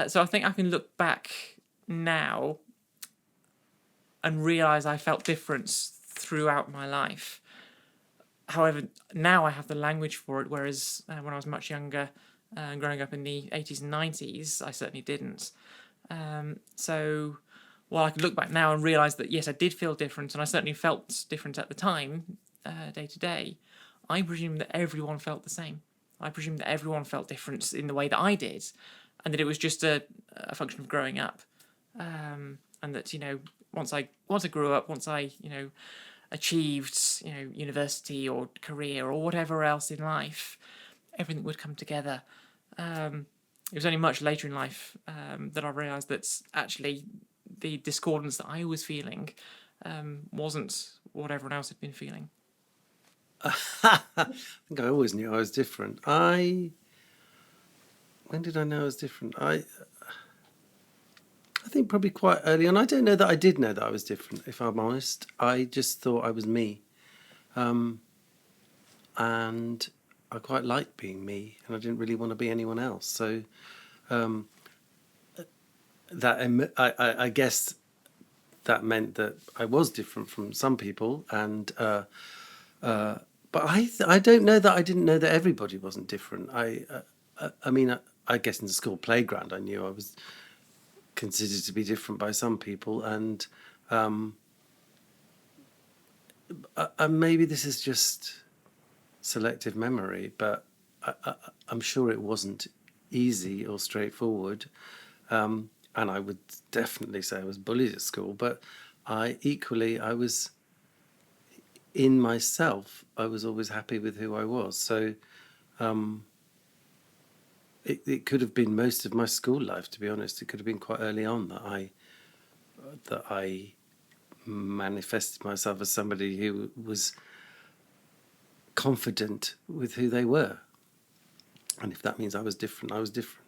So I think I can look back now and realise I felt difference throughout my life. However, now I have the language for it, whereas when I was much younger, growing up in the 80s and 90s, I certainly didn't. So while I can look back now and realise that, yes, I did feel different, and I certainly felt different at the time, day to day, I presume that everyone felt the same. I presume that everyone felt different in the way that I did, and that it was just a function of growing up. And that, once I grew up, once I achieved university or career or whatever else in life, everything would come together. It was only much later in life that I realised that actually the discordance that I was feeling wasn't what everyone else had been feeling. I think I always knew I was different. When did I know I was different? I think probably quite early on. I don't know that I did know that I was different, if I'm honest. I just thought I was me. And I quite liked being me, and I didn't really want to be anyone else. So I guess that meant that I was different from some people, and but I don't know that I didn't know that everybody wasn't different. I mean, I guess in the school playground I knew I was considered to be different by some people, and maybe this is just selective memory, but I'm sure it wasn't easy or straightforward. And I would definitely say I was bullied at school, but I was in myself. I was always happy with who I was. So it could have been most of my school life, to be honest. It could have been quite early on that I manifested myself as somebody who was confident with who they were. And if that means I was different, I was different.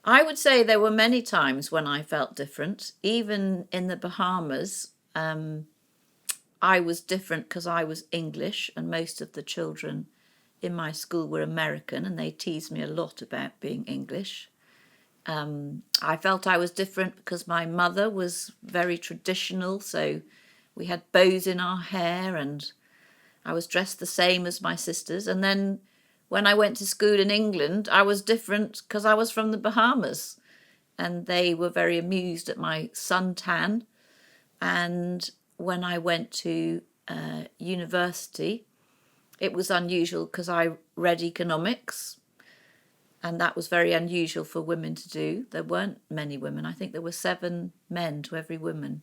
I would say there were many times when I felt different. Even in the Bahamas, I was different because I was English, and most of the children in my school were American, and they teased me a lot about being English. I felt I was different because my mother was very traditional, so we had bows in our hair, and I was dressed the same as my sisters. And then when I went to school in England, I was different because I was from the Bahamas, and they were very amused at my suntan. And when I went to university, it was unusual because I read economics, and that was very unusual for women to do. There weren't many women. I think there were 7 men to every woman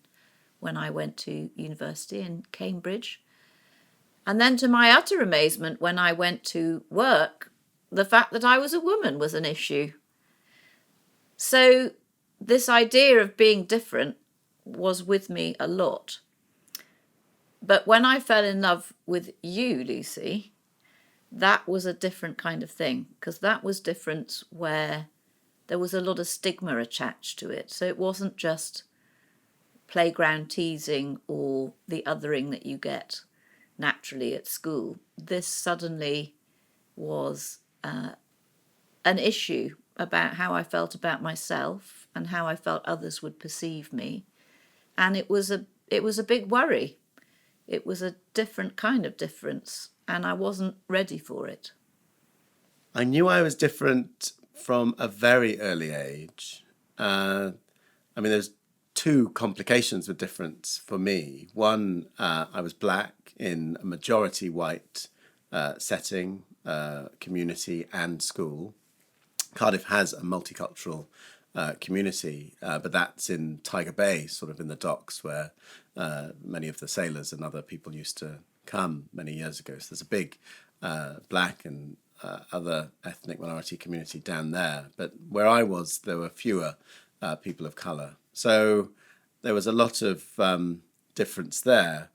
when I went to university in Cambridge. And then to my utter amazement, when I went to work, the fact that I was a woman was an issue. So this idea of being different was with me a lot. But when I fell in love with you, Lucy, that was a different kind of thing, because that was different where there was a lot of stigma attached to it. So it wasn't just playground teasing or the othering that you get naturally at school. This suddenly was an issue about how I felt about myself and how I felt others would perceive me. And it was a big worry. It was a different kind of difference, and I wasn't ready for it. I knew I was different from a very early age. There's 2 complications with difference for me. One, I was black in a majority white setting, community and school. Cardiff has a multicultural community, but that's in Tiger Bay, sort of in the docks where many of the sailors and other people used to come many years ago. So there's a big black and other ethnic minority community down there. But where I was, there were fewer people of colour. So there was a lot of difference there.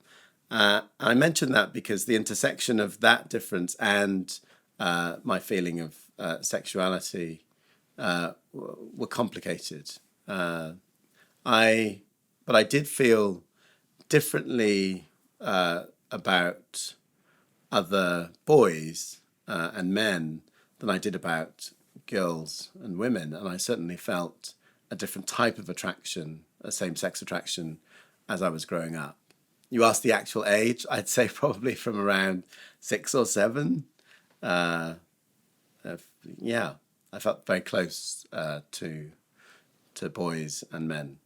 I mention that because the intersection of that difference and my feeling of sexuality were complicated. But I did feel differently about other boys and men than I did about girls and women, and I certainly felt a different type of attraction, a same-sex attraction, as I was growing up. You asked the actual age, I'd say probably from around 6 or 7. Yeah, I felt very close to boys and men.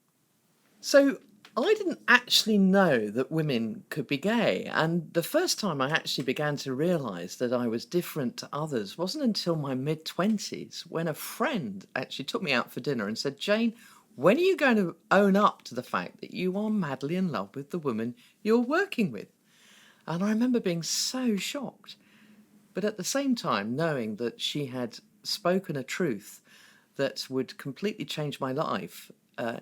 So I didn't actually know that women could be gay. And the first time I actually began to realise that I was different to others wasn't until my mid-20s, when a friend actually took me out for dinner and said, Jane, when are you going to own up to the fact that you are madly in love with the woman you're working with? And I remember being so shocked. But at the same time, knowing that she had spoken a truth that would completely change my life,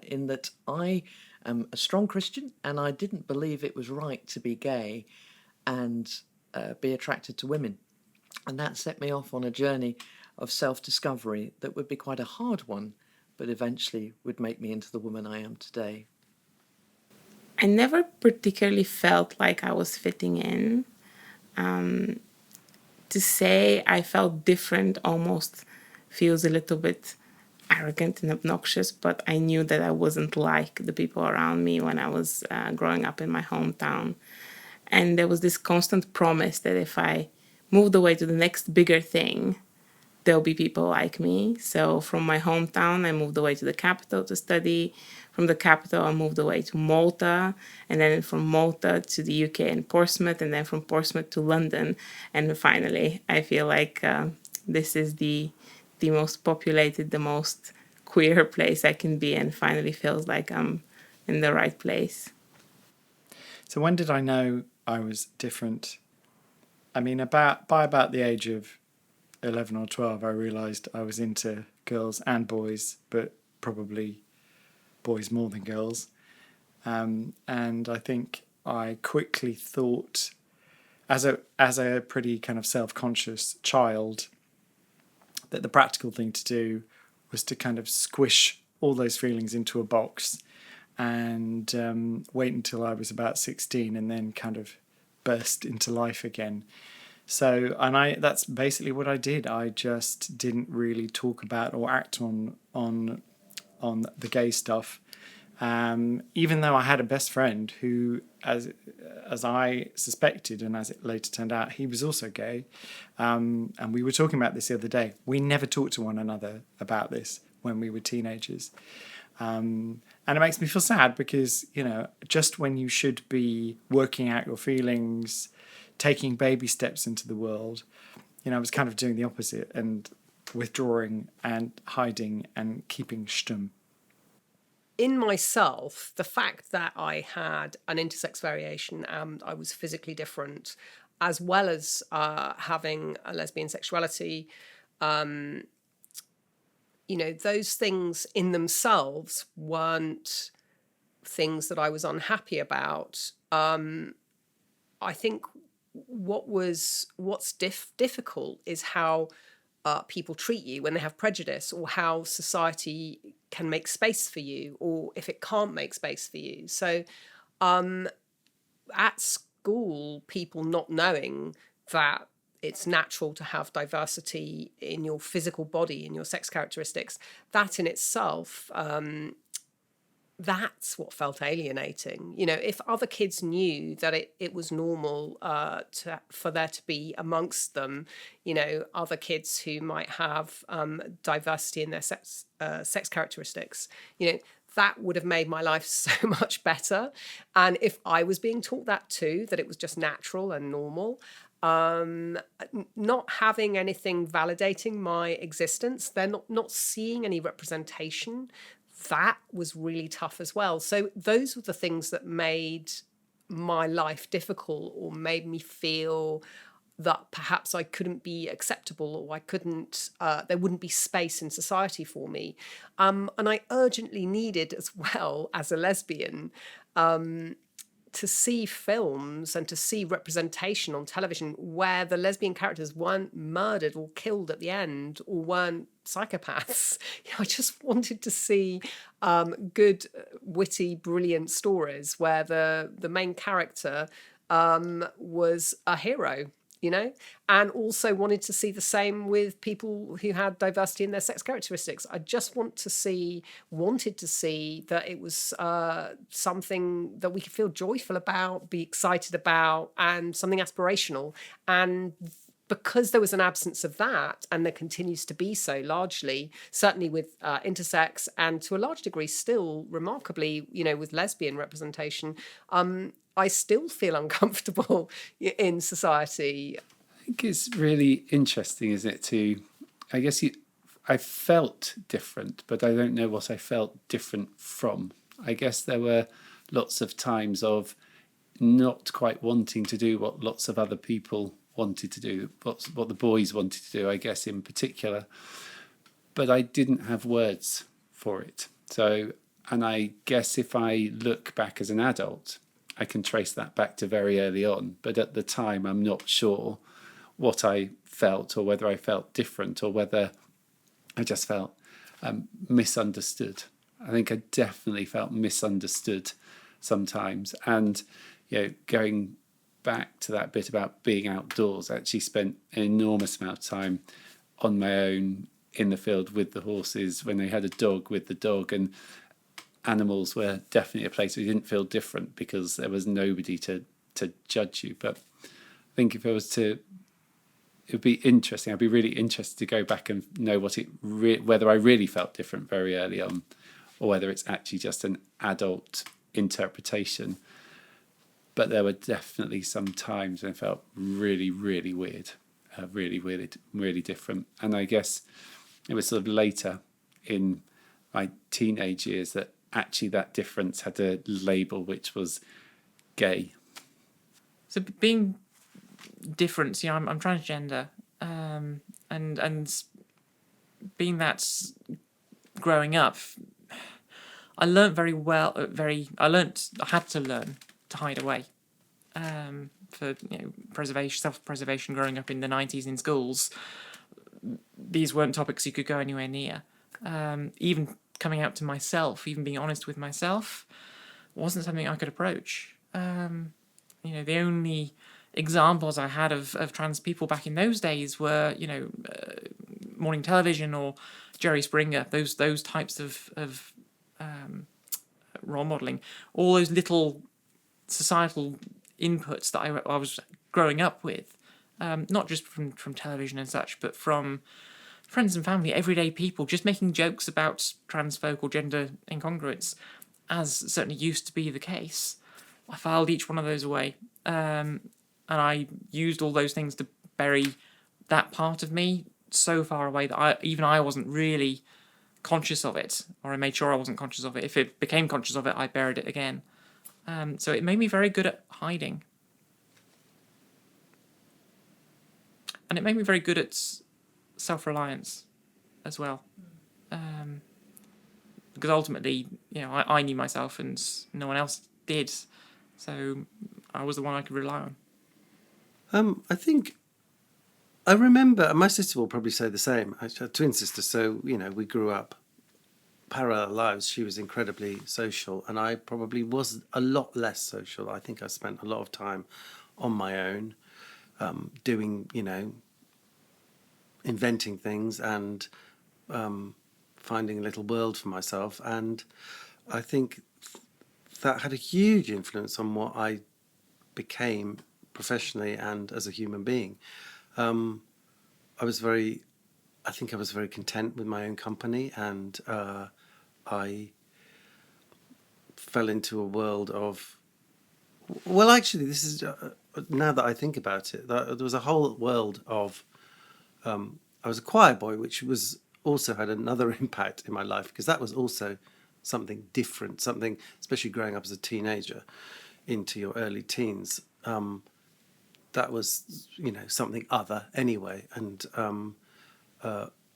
in that I am a strong Christian and I didn't believe it was right to be gay and be attracted to women. And that set me off on a journey of self-discovery that would be quite a hard one, but eventually would make me into the woman I am today. I never particularly felt like I was fitting in. To say I felt different almost feels a little bit arrogant and obnoxious, but I knew that I wasn't like the people around me when I was growing up in my hometown. And there was this constant promise that if I moved away to the next bigger thing, there'll be people like me. So from my hometown, I moved away to the capital to study. From the capital, I moved away to Malta, and then from Malta to the UK and Portsmouth, and then from Portsmouth to London. And finally, I feel like this is the most populated, the most queer place I can be, and finally feels like I'm in the right place. So when did I know I was different? I mean, by about the age of 11 or 12, I realised I was into girls and boys, but probably boys more than girls. And I think I quickly thought, as a pretty kind of self-conscious child, that the practical thing to do was to kind of squish all those feelings into a box and wait until I was about 16 and then kind of burst into life again. So, that's basically what I did. I just didn't really talk about or act on the gay stuff. Even though I had a best friend who, as I suspected, and as it later turned out, he was also gay. And we were talking about this the other day. We never talked to one another about this when we were teenagers. And it makes me feel sad because, just when you should be working out your feelings, taking baby steps into the world, I was kind of doing the opposite and withdrawing and hiding and keeping stum. In myself, the fact that I had an intersex variation and I was physically different, as well as having a lesbian sexuality, those things in themselves weren't things that I was unhappy about. I think what's difficult is how people treat you when they have prejudice, or how society can make space for you, or if it can't make space for you. So at school, people not knowing that it's natural to have diversity in your physical body, in your sex characteristics, that in itself, that's what felt alienating. If other kids knew that it was normal for there to be amongst them, other kids who might have diversity in their sex characteristics, that would have made my life so much better. And if I was being taught that too, that it was just natural and normal, not having anything validating my existence, they're not seeing any representation, that was really tough as well. So those were the things that made my life difficult, or made me feel that perhaps I couldn't be acceptable, or I couldn't, there wouldn't be space in society for me. And I urgently needed, as well as a lesbian, to see films and to see representation on television where the lesbian characters weren't murdered or killed at the end, or weren't psychopaths. I just wanted to see good, witty, brilliant stories where the main character was a hero. you know, and also wanted to see the same with people who had diversity in their sex characteristics. I just wanted to see that it was something that we could feel joyful about, be excited about, and something aspirational. And because there was an absence of that, and there continues to be so largely, certainly with intersex, and to a large degree still remarkably, you know, with lesbian representation, I still feel uncomfortable in society. I think it's really interesting, isn't it? I guess I felt different, but I don't know what I felt different from. I guess there were lots of times of not quite wanting to do what lots of other people wanted to do, what the boys wanted to do, I guess, in particular. But I didn't have words for it. So, and I guess if I look back as an adult, I can trace that back to very early on. But at the time, I'm not sure what I felt, or whether I felt different, or whether I just felt misunderstood. I think I definitely felt misunderstood sometimes. And, you know, going back to that bit about being outdoors, I actually spent an enormous amount of time on my own in the field with the horses, when they had a dog, with the dog, and animals were definitely a place where you didn't feel different because there was nobody to judge you. But I think if I was to, it would be interesting. I'd be really interested to go back and know whether I really felt different very early on, or whether it's actually just an adult interpretation. But there were definitely some times when I felt really, really weird, really different. And I guess it was sort of later in my teenage years that actually that difference had a label, which was gay. So being different, you know, I'm transgender, and being that growing up, I learned very well. I had to learn to hide away, for, you know, self-preservation. Growing up in the 90s in schools, these weren't topics you could go anywhere near. Even coming out to myself, even being honest with myself, wasn't something I could approach. You know, the only examples I had of trans people back in those days were, you know, morning television or Jerry Springer, those types of role modeling, all those little societal inputs that I was growing up with, not just from television and such, but from friends and family, everyday people, just making jokes about trans folk or gender incongruence, as certainly used to be the case. I filed each one of those away, and I used all those things to bury that part of me so far away that I wasn't really conscious of it, or I made sure I wasn't conscious of it. If it became conscious of it, I buried it again. So it made me very good at hiding. And it made me very good at self-reliance as well. Because ultimately, you know, I knew myself and no one else did. So I was the one I could rely on. I think I remember, and my sister will probably say the same. I had a twin sister, so, you know, we grew up parallel lives. She was incredibly social, and I probably was a lot less social. I think I spent a lot of time on my own, doing, you know, inventing things and finding a little world for myself. And I think that had a huge influence on what I became professionally and as a human being. I think I was very content with my own company, and I fell into a world of, well, actually, this is, now that I think about it, there was a whole world of, I was a choir boy, which was also had another impact in my life, because that was also something different, something, especially growing up as a teenager into your early teens. That was, you know, something other anyway, and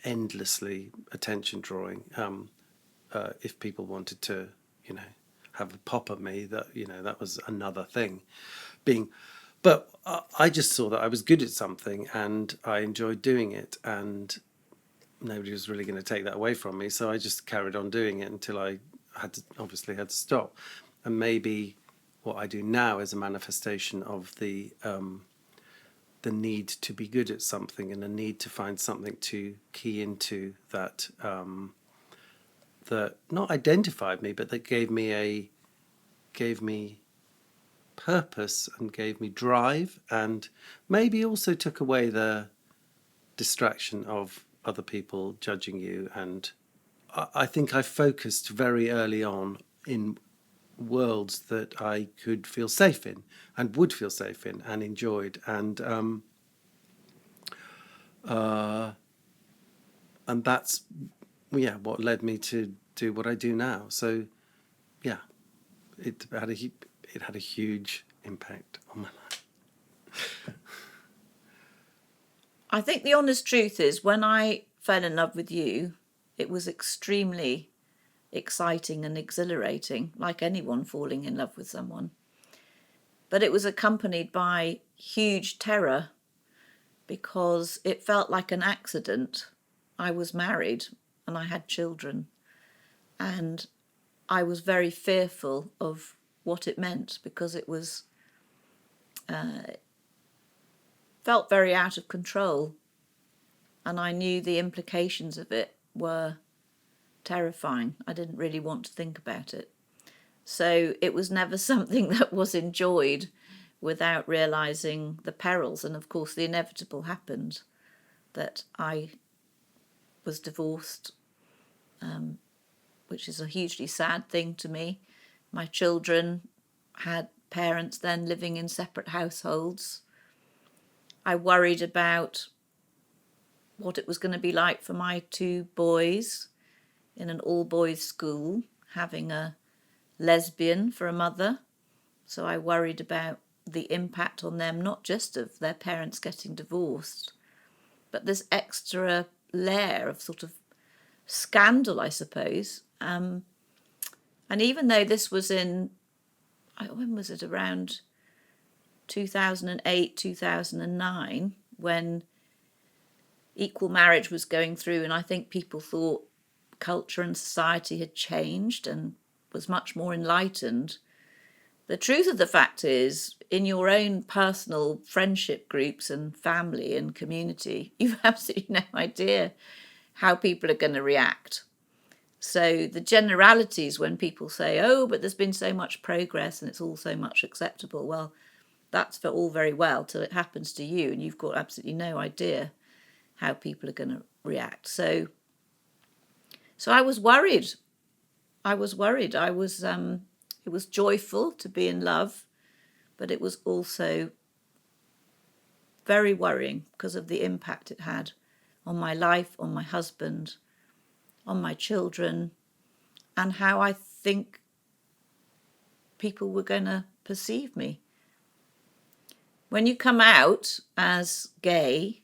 endlessly attention drawing. If people wanted to, you know, have a pop at me, that, you know, that was another thing. But I just saw that I was good at something and I enjoyed doing it, and nobody was really going to take that away from me. So I just carried on doing it until I had to stop. And maybe what I do now is a manifestation of the the need to be good at something and a need to find something to key into that that not identified me, but that gave me purpose and gave me drive, and maybe also took away the distraction of other people judging you. And I think I focused very early on in worlds that I could feel safe in and would feel safe in and enjoyed, and that's what led me to do what I do now. So yeah, it had a huge impact on my life. I think the honest truth is, when I fell in love with you, it was extremely exciting and exhilarating, like anyone falling in love with someone. But it was accompanied by huge terror, because it felt like an accident. I was married and I had children, and I was very fearful of what it meant, because it was felt very out of control, and I knew the implications of it were terrifying. I didn't really want to think about it. So it was never something that was enjoyed without realising the perils. And of course the inevitable happened, that I was divorced, which is a hugely sad thing to me. My children had parents then living in separate households. I worried about what it was going to be like for my two boys in an all-boys school, having a lesbian for a mother. So I worried about the impact on them, not just of their parents getting divorced, but this extra layer of sort of scandal, I suppose. And even though this was when was it, around 2008, 2009, when equal marriage was going through, and I think people thought culture and society had changed and was much more enlightened. The truth of the fact is, in your own personal friendship groups and family and community, you've absolutely no idea how people are going to react. So the generalities, when people say, oh, but there's been so much progress and it's all so much acceptable, well, that's for all very well till it happens to you, and you've got absolutely no idea how people are going to react. So I was worried. It was joyful to be in love, but it was also very worrying because of the impact it had on my life, on my husband, on my children, and how I think people were going to perceive me. When you come out as gay,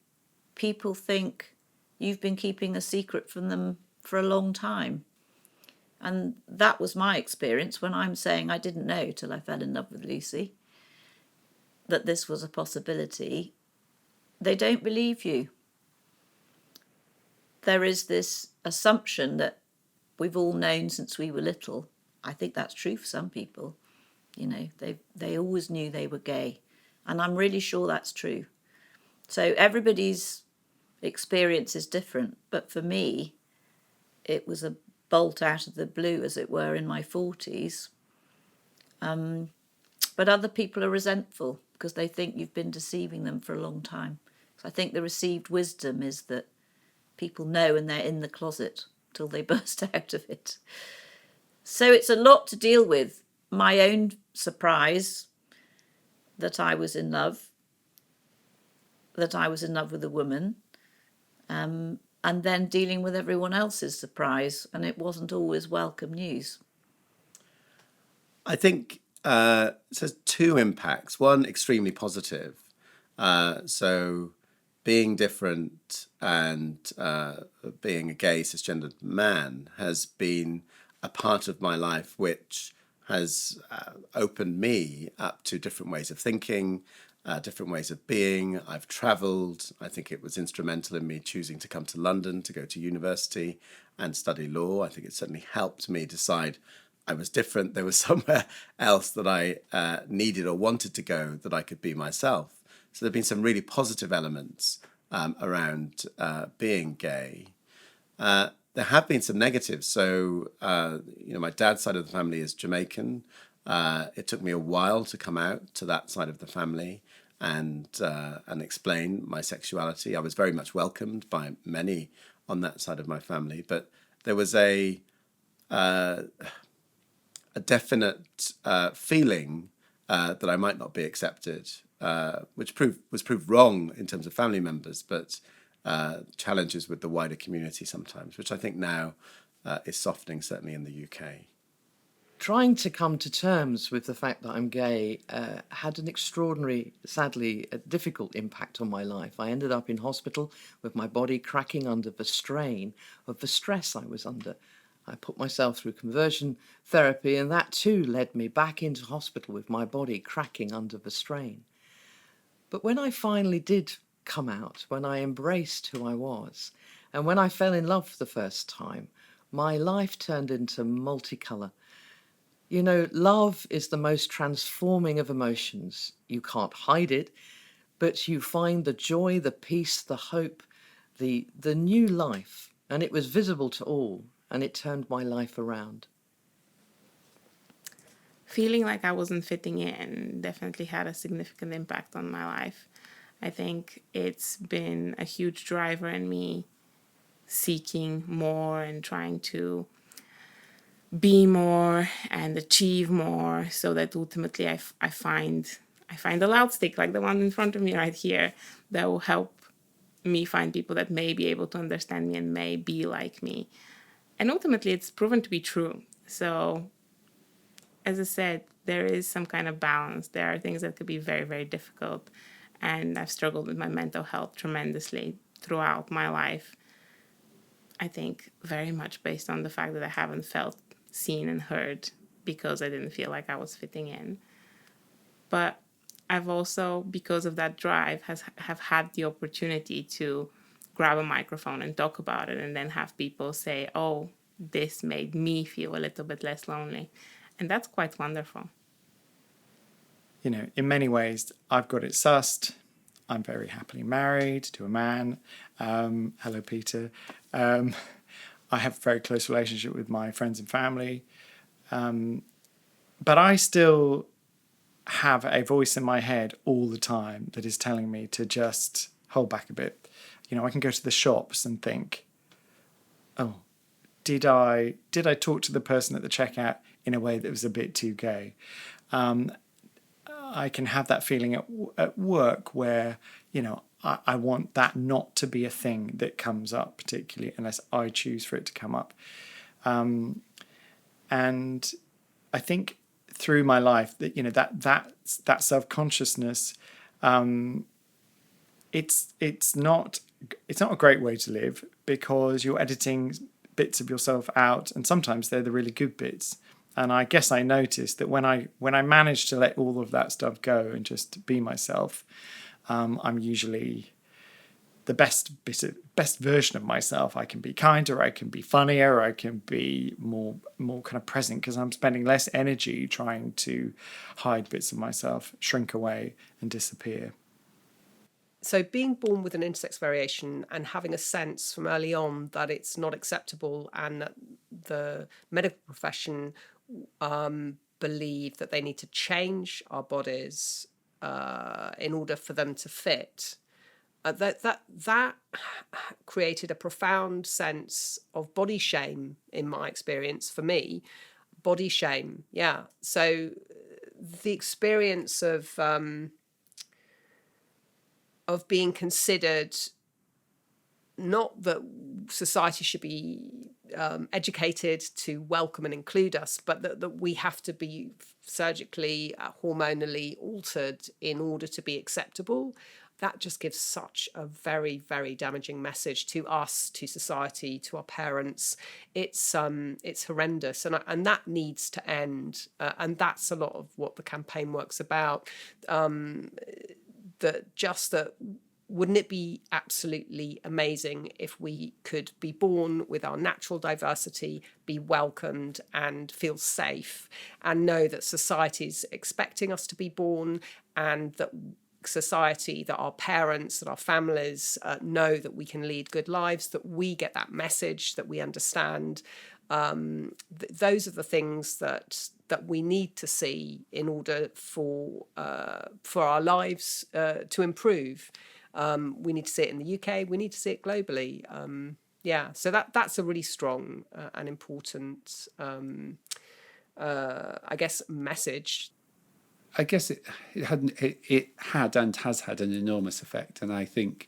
people think you've been keeping a secret from them for a long time. And that was my experience when I'm saying I didn't know till I fell in love with Lucy that this was a possibility. They don't believe you. There is this assumption that we've all known since we were little. I think that's true for some people. You know, they always knew they were gay. And I'm really sure that's true. So everybody's experience is different. But for me, it was a bolt out of the blue, as it were, in my 40s. But other people are resentful because they think you've been deceiving them for a long time. So I think the received wisdom is that people know and they're in the closet till they burst out of it. So it's a lot to deal with. My own surprise that I was in love with a woman, and then dealing with everyone else's surprise, and it wasn't always welcome news. I think it has two impacts. One, extremely positive. So being different and being a gay cisgendered man has been a part of my life which has opened me up to different ways of thinking, different ways of being. I've travelled. I think it was instrumental in me choosing to come to London to go to university and study law. I think it certainly helped me decide I was different. There was somewhere else that I needed or wanted to go that I could be myself. So there have been some really positive elements around being gay. There have been some negatives. So, my dad's side of the family is Jamaican. It took me a while to come out to that side of the family and explain my sexuality. I was very much welcomed by many on that side of my family, but there was a definite feeling that I might not be accepted, which was proved wrong in terms of family members, but challenges with the wider community sometimes, which I think now is softening, certainly in the UK. Trying to come to terms with the fact that I'm gay had an extraordinary, sadly, difficult impact on my life. I ended up in hospital with my body cracking under the strain of the stress I was under. I put myself through conversion therapy, and that too led me back into hospital with my body cracking under the strain. But when I finally did come out, when I embraced who I was, and when I fell in love for the first time, my life turned into multicolour. You know, love is the most transforming of emotions. You can't hide it, but you find the joy, the peace, the hope, the new life, and it was visible to all, and it turned my life around. Feeling like I wasn't fitting in definitely had a significant impact on my life. I think it's been a huge driver in me seeking more and trying to be more and achieve more, so that ultimately I find a loud stick like the one in front of me right here that will help me find people that may be able to understand me and may be like me. And ultimately it's proven to be true. So as I said, there is some kind of balance. There are things that could be very, very difficult. And I've struggled with my mental health tremendously throughout my life. I think very much based on the fact that I haven't felt seen and heard because I didn't feel like I was fitting in. But I've also, because of that drive, have had the opportunity to grab a microphone and talk about it and then have people say, oh, this made me feel a little bit less lonely. And that's quite wonderful. You know, in many ways, I've got it sussed. I'm very happily married to a man. Hello, Peter. I have a very close relationship with my friends and family. But I still have a voice in my head all the time that is telling me to just hold back a bit. You know, I can go to the shops and think, oh, did I talk to the person at the checkout in a way that was a bit too gay? I can have that feeling at work where, you know, I want that not to be a thing that comes up, particularly unless I choose for it to come up. And I think through my life that, you know, that self-consciousness, it's not a great way to live, because you're editing bits of yourself out, and sometimes they're the really good bits. And I guess I noticed that when I manage to let all of that stuff go and just be myself, I'm usually the best version of myself. I can be kinder, I can be funnier, I can be more kind of present, because I'm spending less energy trying to hide bits of myself, shrink away and disappear. So being born with an intersex variation and having a sense from early on that it's not acceptable, and that the medical profession believe that they need to change our bodies in order for them to fit, that created a profound sense of body shame in my experience. For me, body shame, yeah. So the experience of being considered, not that society should be educated to welcome and include us, but that we have to be surgically, hormonally altered in order to be acceptable. That just gives such a very, very damaging message to us, to society, to our parents. It's horrendous, and that needs to end. And that's a lot of what the campaign work's about. Wouldn't it be absolutely amazing if we could be born with our natural diversity, be welcomed and feel safe, and know that society's expecting us to be born, and that society, that our parents, that our families know that we can lead good lives, that we get that message, that we understand. Those are the things that we need to see in order for our lives to improve. We need to see it in the UK. We need to see it globally. So that's a really strong and important, I guess, message. I guess it had and has had an enormous effect, and I think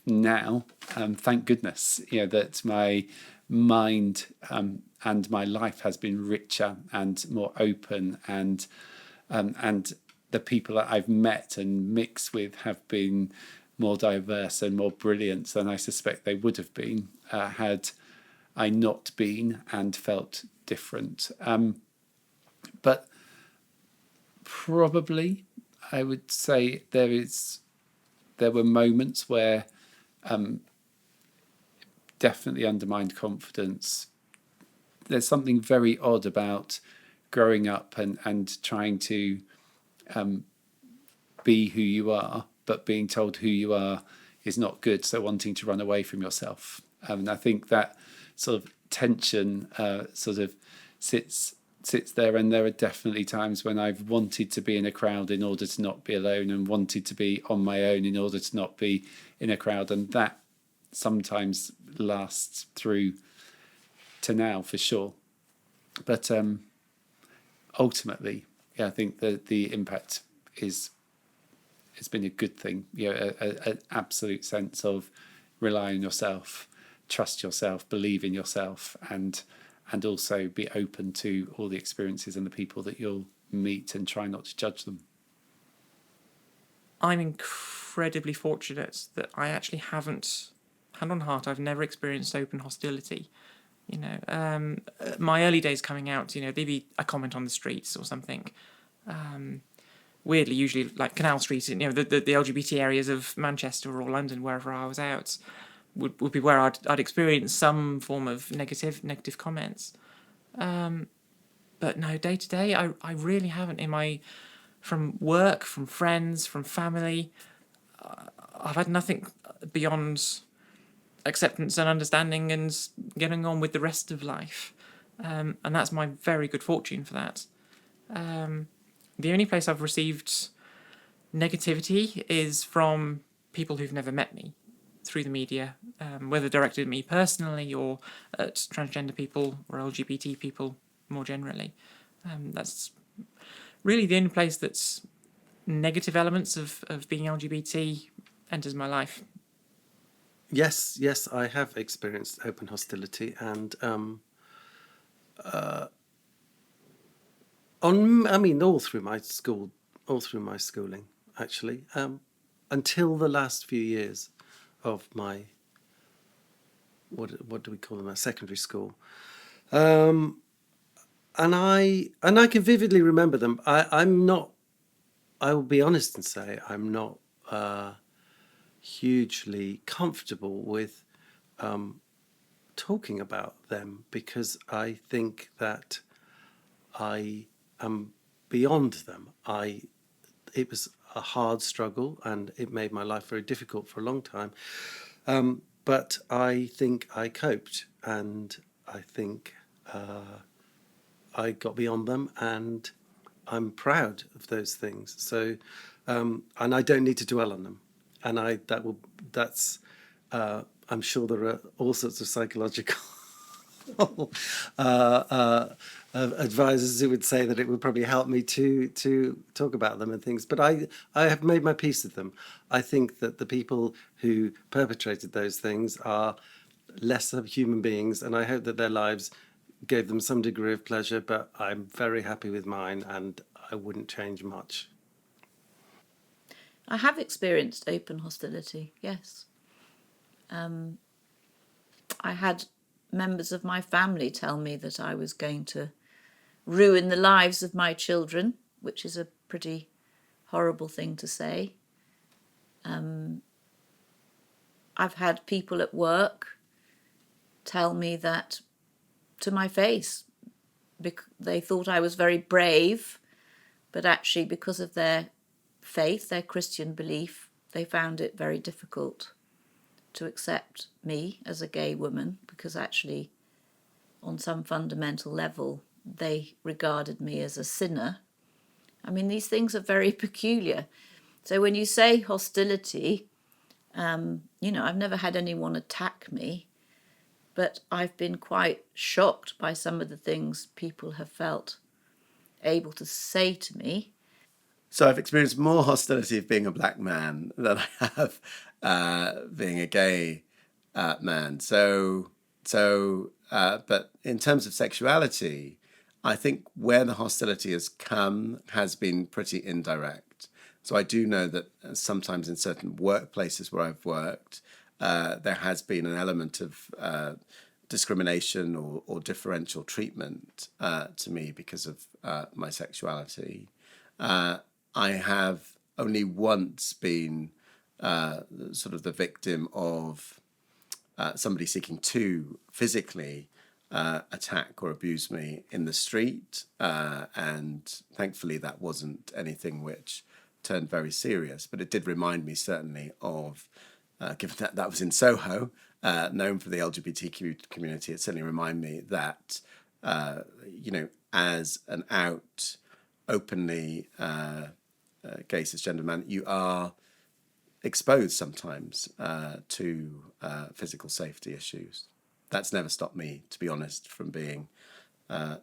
now, thank goodness, that my mind and my life has been richer and more open, and the people that I've met and mixed with have been more diverse and more brilliant than I suspect they would have been had I not been and felt different. But probably I would say there were moments where definitely undermined confidence. There's something very odd about growing up and trying to be who you are, but being told who you are is not good, so wanting to run away from yourself. And I think that sort of tension sort of sits there, and there are definitely times when I've wanted to be in a crowd in order to not be alone, and wanted to be on my own in order to not be in a crowd, and that sometimes lasts through to now for sure. But ultimately, I think that the impact it's been a good thing. An absolute sense of rely on yourself, trust yourself, believe in yourself, and also be open to all the experiences and the people that you'll meet, and try not to judge them. I'm incredibly fortunate that I actually haven't, hand on heart, I've never experienced open hostility. My early days coming out, maybe a comment on the streets or something. Weirdly, usually like Canal Street, the LGBT areas of Manchester or London, wherever I was out, would be where I'd experience some form of negative comments. But no, day to day, I really haven't. From work, from friends, from family, I've had nothing beyond acceptance and understanding and getting on with the rest of life. And that's my very good fortune for that. The only place I've received negativity is from people who've never met me through the media, whether directed at me personally or at transgender people or LGBT people more generally. That's really the only place that's negative elements of being LGBT enters my life. Yes, I have experienced open hostility, and all through my schooling, actually, until the last few years of my what do we call them? My secondary school, and I can vividly remember them. I'm not. I will be honest and say I'm not hugely comfortable with talking about them, because I think that I am beyond them. It was a hard struggle, and it made my life very difficult for a long time. But I think I coped, and I think I got beyond them, and I'm proud of those things. So, and I don't need to dwell on them. And I'm sure there are all sorts of psychological advisors who would say that it would probably help me to talk about them and things. But I have made my peace with them. I think that the people who perpetrated those things are lesser human beings, and I hope that their lives gave them some degree of pleasure, but I'm very happy with mine, and I wouldn't change much. I have experienced open hostility, yes. I had members of my family tell me that I was going to ruin the lives of my children, which is a pretty horrible thing to say. I've had people at work tell me that to my face. They thought I was very brave, but actually because of their faith, their Christian belief, they found it very difficult to accept me as a gay woman, because actually on some fundamental level they regarded me as a sinner. I mean, these things are very peculiar. So when you say hostility, I've never had anyone attack me, but I've been quite shocked by some of the things people have felt able to say to me. So I've experienced more hostility of being a black man than I have being a gay man. But in terms of sexuality, I think where the hostility has come has been pretty indirect. So I do know that sometimes in certain workplaces where I've worked, there has been an element of discrimination or differential treatment to me because of my sexuality. I have only once been sort of the victim of somebody seeking to physically attack or abuse me in the street. And thankfully, that wasn't anything which turned very serious. But it did remind me certainly of, given that that was in Soho, known for the LGBTQ community, it certainly reminded me that, as an out, openly gay cisgender man, you are exposed sometimes to physical safety issues. That's never stopped me, to be honest, from being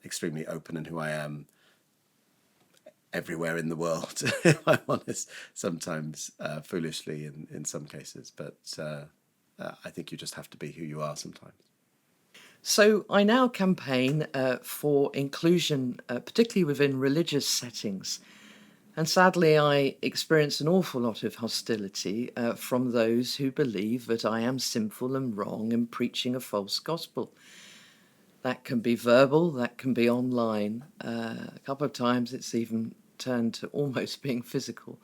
extremely open in who I am everywhere in the world, if I'm honest, sometimes foolishly in some cases. But I think you just have to be who you are sometimes. So I now campaign for inclusion, particularly within religious settings. And sadly, I experience an awful lot of hostility from those who believe that I am sinful and wrong and preaching a false gospel. That can be verbal, that can be online. A couple of times it's even turned to almost being physical.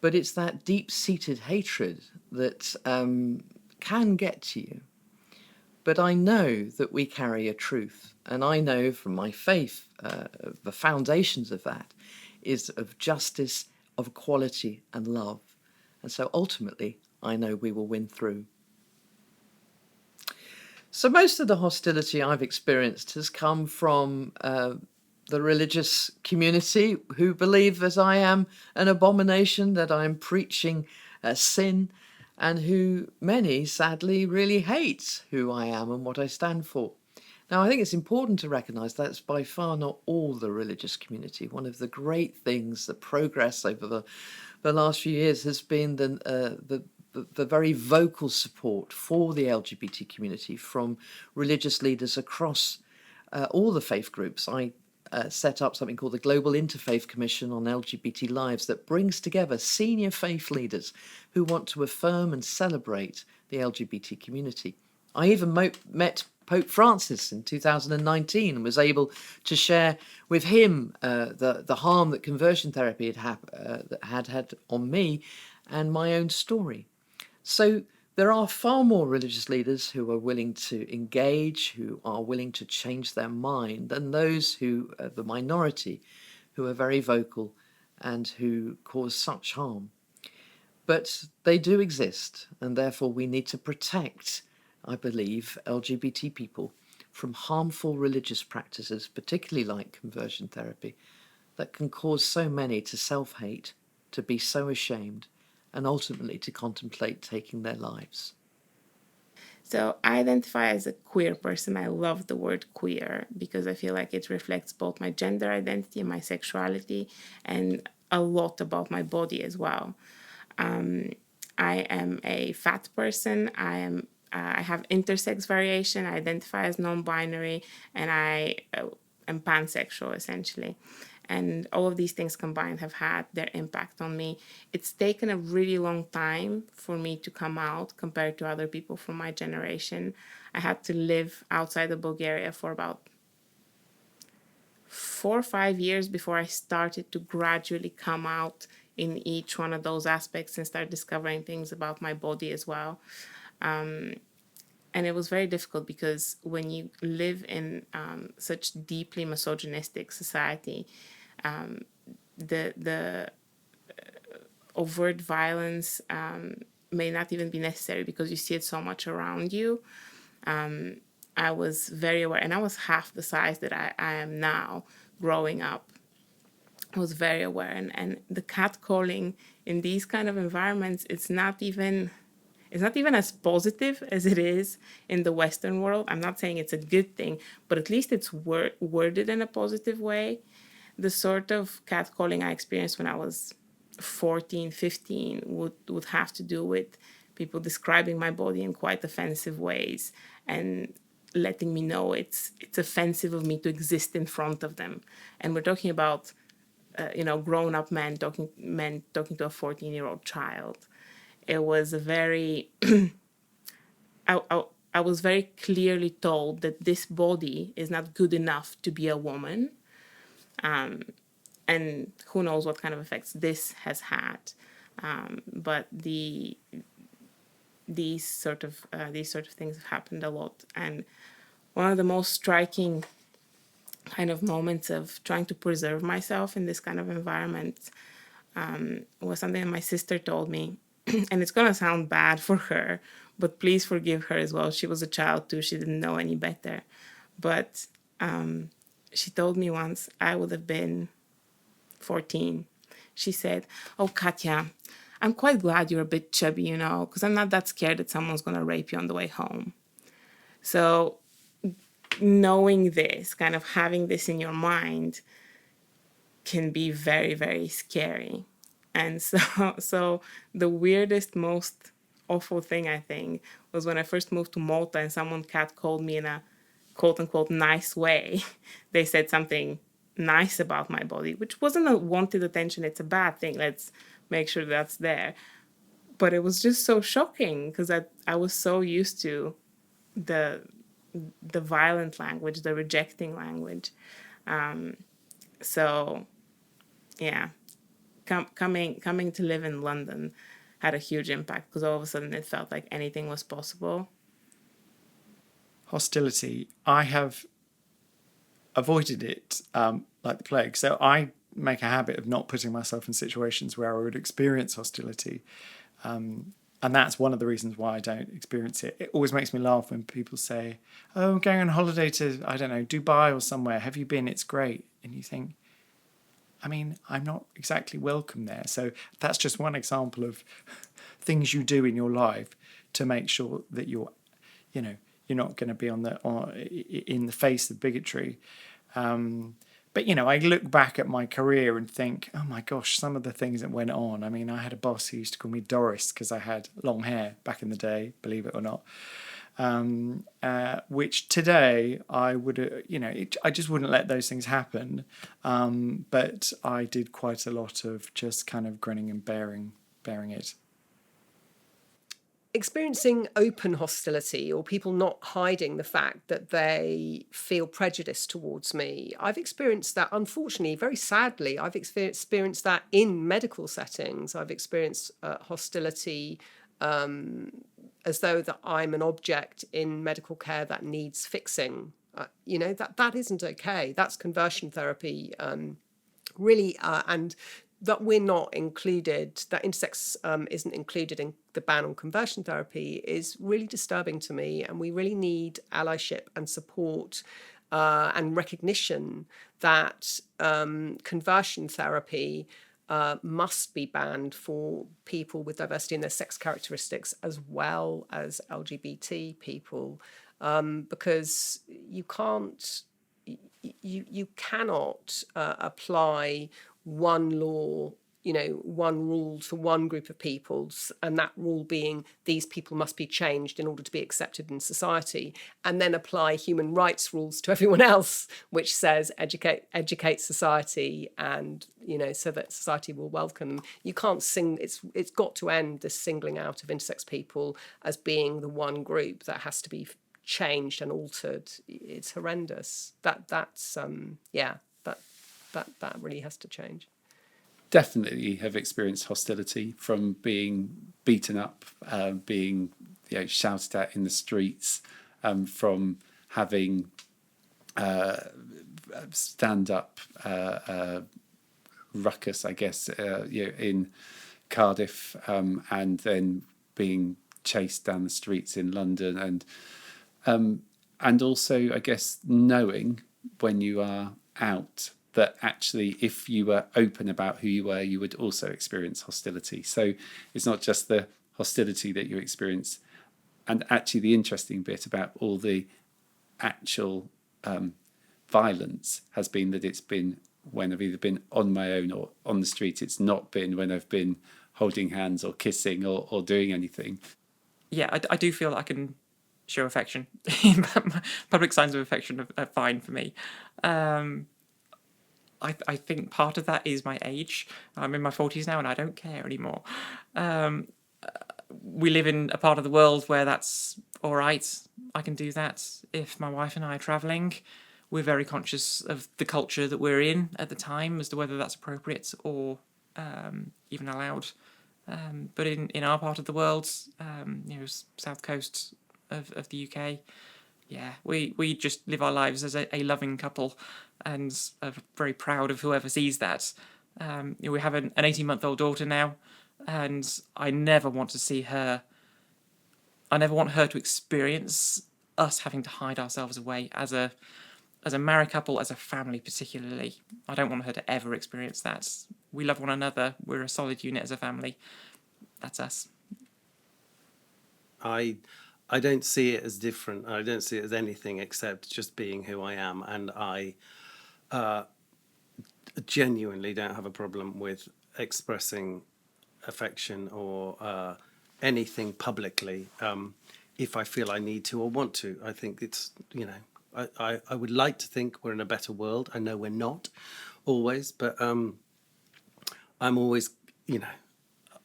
But it's that deep-seated hatred that can get to you. But I know that we carry a truth, and I know from my faith, the foundations of that is of justice, of equality and love. And so ultimately, I know we will win through. So most of the hostility I've experienced has come from the religious community who believe that I am an abomination, that I am preaching sin, and who many, sadly, really hate who I am and what I stand for. Now, I think it's important to recognise that's by far not all the religious community. One of the great things that progress over the last few years has been the very vocal support for the LGBT community from religious leaders across all the faith groups. I set up something called the Global Interfaith Commission on LGBT Lives that brings together senior faith leaders who want to affirm and celebrate the LGBT community. I even met Pope Francis in 2019 and was able to share with him the harm that conversion therapy had on me and my own story. So there are far more religious leaders who are willing to engage, who are willing to change their mind, than those who are the minority, who are very vocal and who cause such harm. But they do exist, and therefore we need to protect, I believe, LGBT people from harmful religious practices, particularly like conversion therapy, that can cause so many to self-hate, to be so ashamed, and ultimately to contemplate taking their lives. So I identify as a queer person. I love the word queer because I feel like it reflects both my gender identity and my sexuality and a lot about my body as well. I am a fat person. I have intersex variation. I identify as non-binary, and I am pansexual essentially. And all of these things combined have had their impact on me. It's taken a really long time for me to come out compared to other people from my generation. I had to live outside of Bulgaria for about 4 or 5 years before I started to gradually come out in each one of those aspects and start discovering things about my body as well. And it was very difficult because when you live in such deeply misogynistic society, the overt violence may not even be necessary because you see it so much around you. I was very aware, and I was half the size that I am now growing up. I was very aware, and the catcalling in these kind of environments, it's not even as positive as it is in the Western world. I'm not saying it's a good thing, but at least it's worded in a positive way. The sort of catcalling I experienced when I was 14, 15 would have to do with people describing my body in quite offensive ways and letting me know it's offensive of me to exist in front of them. And we're talking about grown-up men talking to a 14-year-old child. It was a very I was very clearly told that this body is not good enough to be a woman, and who knows what kind of effects this has had. But these sort of things have happened a lot, and one of the most striking kind of moments of trying to preserve myself in this kind of environment was something that my sister told me. And it's going to sound bad for her, but please forgive her as well. She was a child too. She didn't know any better. But she told me once, I would have been 14. She said, "Oh, Katya, I'm quite glad you're a bit chubby, because I'm not that scared that someone's going to rape you on the way home." So knowing this, kind of having this in your mind, can be very, very scary. And so the weirdest, most awful thing, I think, was when I first moved to Malta and someone catcalled me in a quote-unquote nice way. They said something nice about my body, which wasn't a wanted attention. It's a bad thing. Let's make sure that's there. But it was just so shocking because I was so used to the violent language, the rejecting language. So, yeah. Coming to live in London had a huge impact because all of a sudden it felt like anything was possible. Hostility, I have avoided it like the plague. So I make a habit of not putting myself in situations where I would experience hostility. And that's one of the reasons why I don't experience it. It always makes me laugh when people say, "Oh, I'm going on holiday to, I don't know, Dubai or somewhere. Have you been? It's great." And you think, I mean, I'm not exactly welcome there. So that's just one example of things you do in your life to make sure that you're not going to be in the face of bigotry. But, I look back at my career and think, oh my gosh, some of the things that went on. I mean, I had a boss who used to call me Doris because I had long hair back in the day, believe it or not. Which today I would, I just wouldn't let those things happen. But I did quite a lot of just kind of grinning and bearing it. Experiencing open hostility or people not hiding the fact that they feel prejudice towards me. I've experienced that, unfortunately, very sadly. I've experienced that in medical settings. I've experienced hostility as though that I'm an object in medical care that needs fixing. That isn't okay. That's conversion therapy, really, and that we're not included, that intersex isn't included in the ban on conversion therapy is really disturbing to me. And we really need allyship and support and recognition that conversion therapy must be banned for people with diversity in their sex characteristics as well as LGBT people, because you cannot apply one law, one rule to one group of peoples, and that rule being these people must be changed in order to be accepted in society, and then apply human rights rules to everyone else, which says educate society, and so that society will welcome them. You can't it's got to end this singling out of intersex people as being the one group that has to be changed and altered. It's horrendous. That really has to change. Definitely have experienced hostility from being beaten up, being shouted at in the streets, from having stand-up ruckus, I guess, in Cardiff, and then being chased down the streets in London, and also, I guess, knowing when you are out that actually if you were open about who you were, you would also experience hostility. So it's not just the hostility that you experience. And actually the interesting bit about all the actual violence has been that it's been when I've either been on my own or on the street. It's not been when I've been holding hands or kissing or doing anything. Yeah, I do feel that I can show affection. Public signs of affection are fine for me. I think part of that is my age. I'm in my 40s now and I don't care anymore. We live in a part of the world where that's all right. I can do that. If my wife and I are travelling, we're very conscious of the culture that we're in at the time as to whether that's appropriate or even allowed. But in our part of the world, south coast of the UK, yeah, we just live our lives as a loving couple and are very proud of whoever sees that. We have an 18-month-old daughter now, and I never want to see her. I never want her to experience us having to hide ourselves away as a married couple, as a family particularly. I don't want her to ever experience that. We love one another. We're a solid unit as a family. That's us. I don't see it as different. I don't see it as anything except just being who I am, and I genuinely don't have a problem with expressing affection or anything publicly if I feel I need to or want to. I think it's, I would like to think we're in a better world. I know we're not always, but I'm always,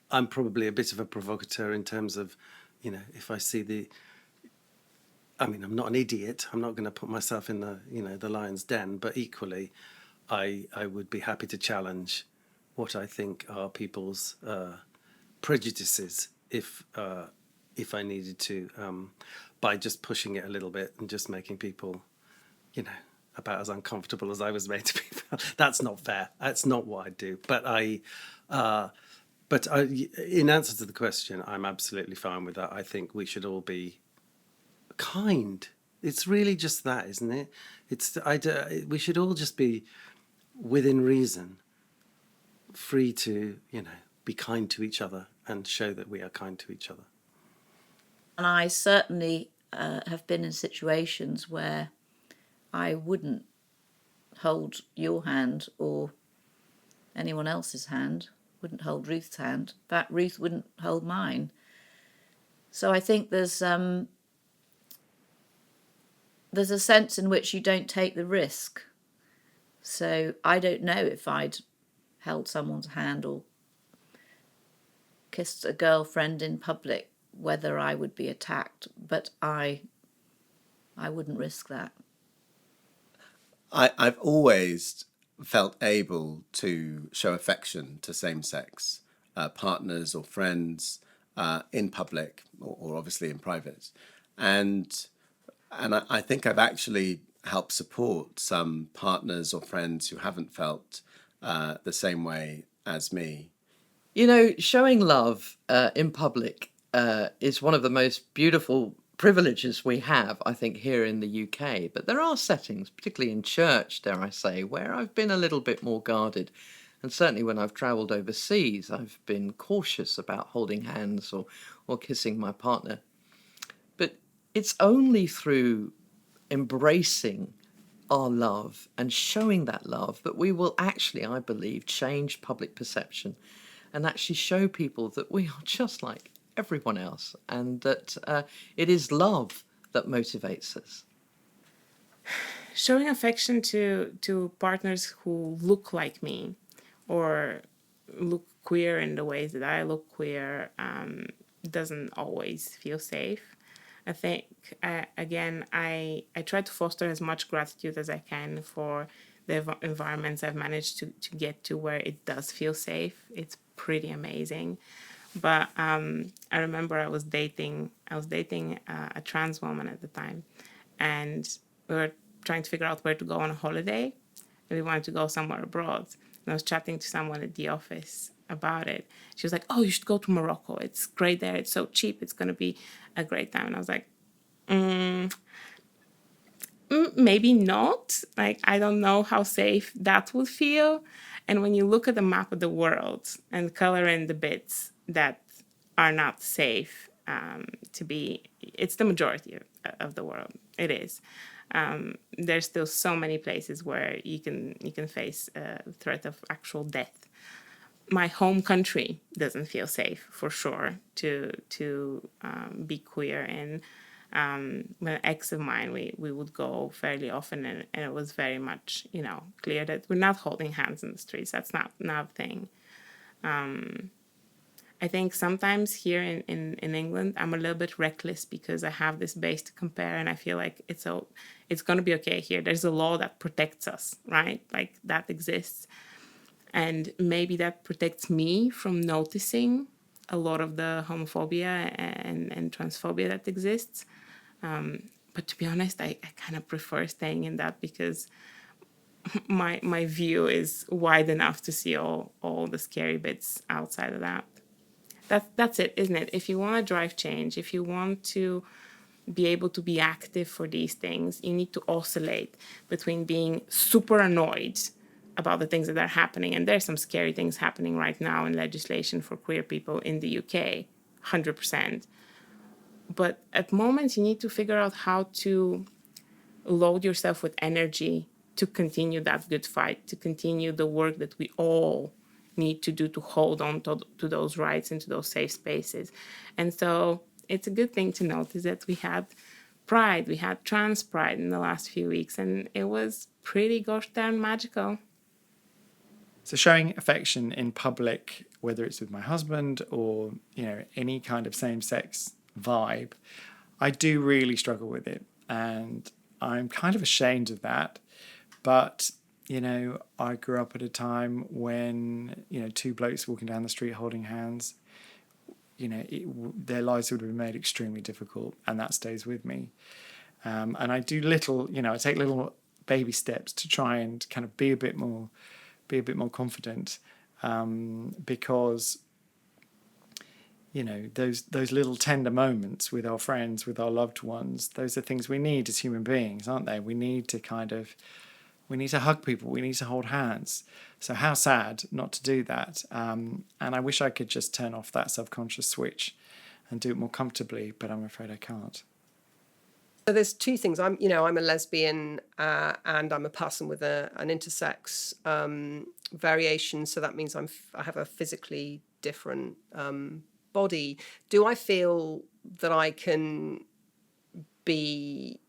I'm probably a bit of a provocateur in terms of, if I see I'm not an idiot. I'm not going to put myself in the lion's den, but equally, I would be happy to challenge what I think are people's prejudices if I needed to, by just pushing it a little bit and just making people, about as uncomfortable as I was made to be. That's not fair. That's not what I do. But in answer to the question, I'm absolutely fine with that. I think we should all be kind. It's really just that, isn't it? We should all just be within reason, free to, be kind to each other and show that we are kind to each other. And I certainly have been in situations where I wouldn't hold your hand or anyone else's hand, wouldn't hold Ruth's hand. In fact, Ruth wouldn't hold mine. So I think there's a sense in which you don't take the risk. So I don't know if I'd held someone's hand or kissed a girlfriend in public, whether I would be attacked, but I wouldn't risk that. I've always felt able to show affection to same-sex partners or friends in public or obviously in private. And I think I've actually helped support some partners or friends who haven't felt the same way as me. Showing love in public is one of the most beautiful privileges we have, I think, here in the UK. But there are settings, particularly in church, dare I say, where I've been a little bit more guarded. And certainly when I've travelled overseas, I've been cautious about holding hands or kissing my partner. But it's only through embracing our love and showing that love that we will actually, I believe, change public perception and actually show people that we are just like everyone else and that it is love that motivates us. Showing affection to partners who look like me or look queer in the ways that I look queer doesn't always feel safe. I think, again, I try to foster as much gratitude as I can for the environments I've managed to get to where it does feel safe. It's pretty amazing. But I remember I was dating a trans woman at the time, and we were trying to figure out where to go on a holiday, and we wanted to go somewhere abroad. And I was chatting to someone at the office about it. She was like, "Oh, you should go to Morocco. It's great there. It's so cheap. It's going to be a great time." And I was like, maybe not. Like, I don't know how safe that would feel. And when you look at the map of the world and color in the bits that are not safe to be, it's the majority of the world. It is. There's still so many places where you can face a threat of actual death. My home country doesn't feel safe, for sure, to be queer in. With an ex of mine, we would go fairly often, and it was very much, clear that we're not holding hands in the streets. That's not a thing. I think sometimes here in England, I'm a little bit reckless because I have this base to compare, and I feel like it's going to be okay here. There's a law that protects us, right? Like, that exists. And maybe that protects me from noticing a lot of the homophobia and transphobia that exists. But to be honest, I kind of prefer staying in that because my view is wide enough to see all the scary bits outside of that. That's it, isn't it? If you want to drive change, if you want to be able to be active for these things, you need to oscillate between being super annoyed about the things that are happening. And there's some scary things happening right now in legislation for queer people in the UK, 100%. But at moments, you need to figure out how to load yourself with energy to continue that good fight, to continue the work that we all need to do to hold on to those rights and to those safe spaces. And so it's a good thing to notice that we had Pride, we had Trans Pride in the last few weeks, and it was pretty gosh darn magical. So showing affection in public, whether it's with my husband or, any kind of same-sex vibe, I do really struggle with it. And I'm kind of ashamed of that. But, I grew up at a time when, two blokes walking down the street holding hands, their lives would have been made extremely difficult, and that stays with me. And I do I take little baby steps to try and kind of be a bit more confident, because those little tender moments with our friends, with our loved ones, those are things we need as human beings, aren't they? We need to hug people, we need to hold hands. So how sad not to do that. And I wish I could just turn off that subconscious switch and do it more comfortably, but I'm afraid I can't. So there's two things. I'm a lesbian, and I'm a person with an intersex variation. So that means I have a physically different body. Do I feel that I can be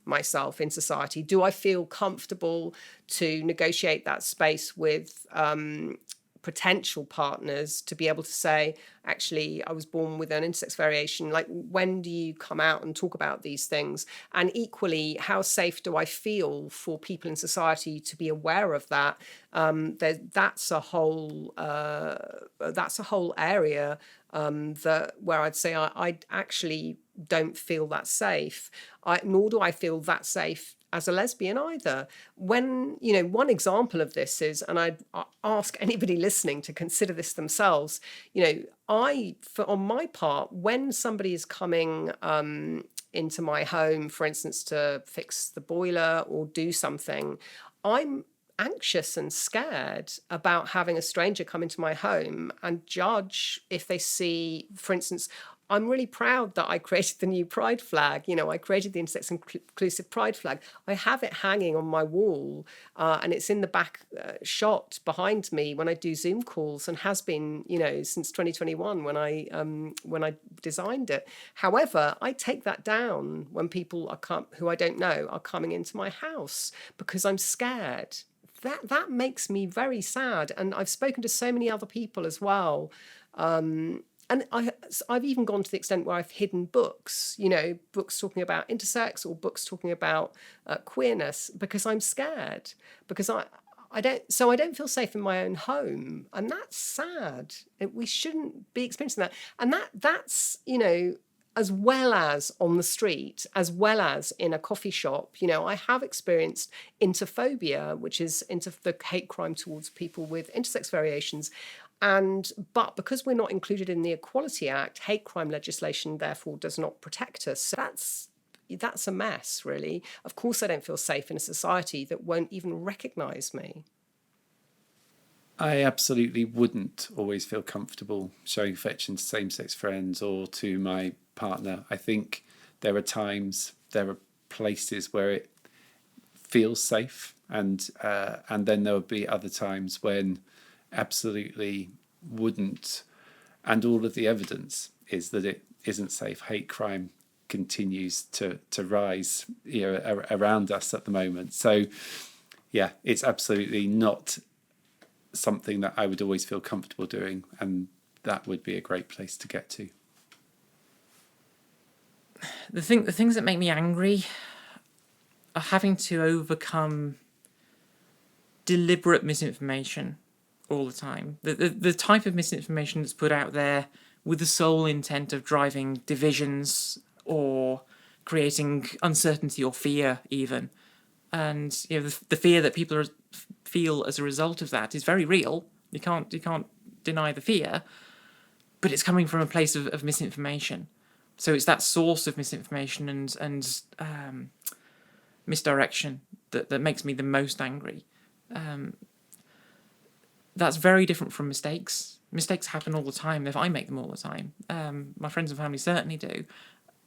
myself in society? Do I feel comfortable to negotiate that space with potential partners to be able to say, actually, I was born with an intersex variation? Like, when do you come out and talk about these things? And equally, how safe do I feel for people in society to be aware of that? That's a whole area where I'd say I actually don't feel that safe. Nor do I feel that safe as a lesbian either. When, one example of this is, and I'd ask anybody listening to consider this themselves, on my part, when somebody is coming into my home, for instance, to fix the boiler or do something, I'm anxious and scared about having a stranger come into my home and judge if they see, for instance, I'm really proud that I created the new pride flag. I created the intersex inclusive pride flag. I have it hanging on my wall, and it's in the back shot behind me when I do Zoom calls, and has been, since 2021 when I designed it. However, I take that down when people who I don't know are coming into my house because I'm scared. That makes me very sad, and I've spoken to so many other people as well. And I've even gone to the extent where I've hidden books, books talking about intersex or books talking about queerness, because I'm scared, because I don't feel safe in my own home, and that's sad. We shouldn't be experiencing that, and that's as well as on the street, as well as in a coffee shop. You know, I have experienced interphobia, which is the hate crime towards people with intersex variations. But because we're not included in the Equality Act, hate crime legislation therefore does not protect us. So that's a mess, really. Of course, I don't feel safe in a society that won't even recognise me. I absolutely wouldn't always feel comfortable showing affection to same-sex friends or to my partner. I think there are places where it feels safe, and then there would be other times when absolutely wouldn't. And all of the evidence is that it isn't safe. Hate crime continues to rise, around us at the moment. So, yeah, it's absolutely not something that I would always feel comfortable doing, and that would be a great place to get to. The things that make me angry are having to overcome deliberate misinformation all the time. The type of misinformation that's put out there with the sole intent of driving divisions or creating uncertainty or fear, even. And the fear that people feel as a result of that is very real. You can't deny the fear, but it's coming from a place of misinformation. So it's that source of misinformation and misdirection that makes me the most angry. That's very different from mistakes. Mistakes happen all the time. I make them all the time. My friends and family certainly do.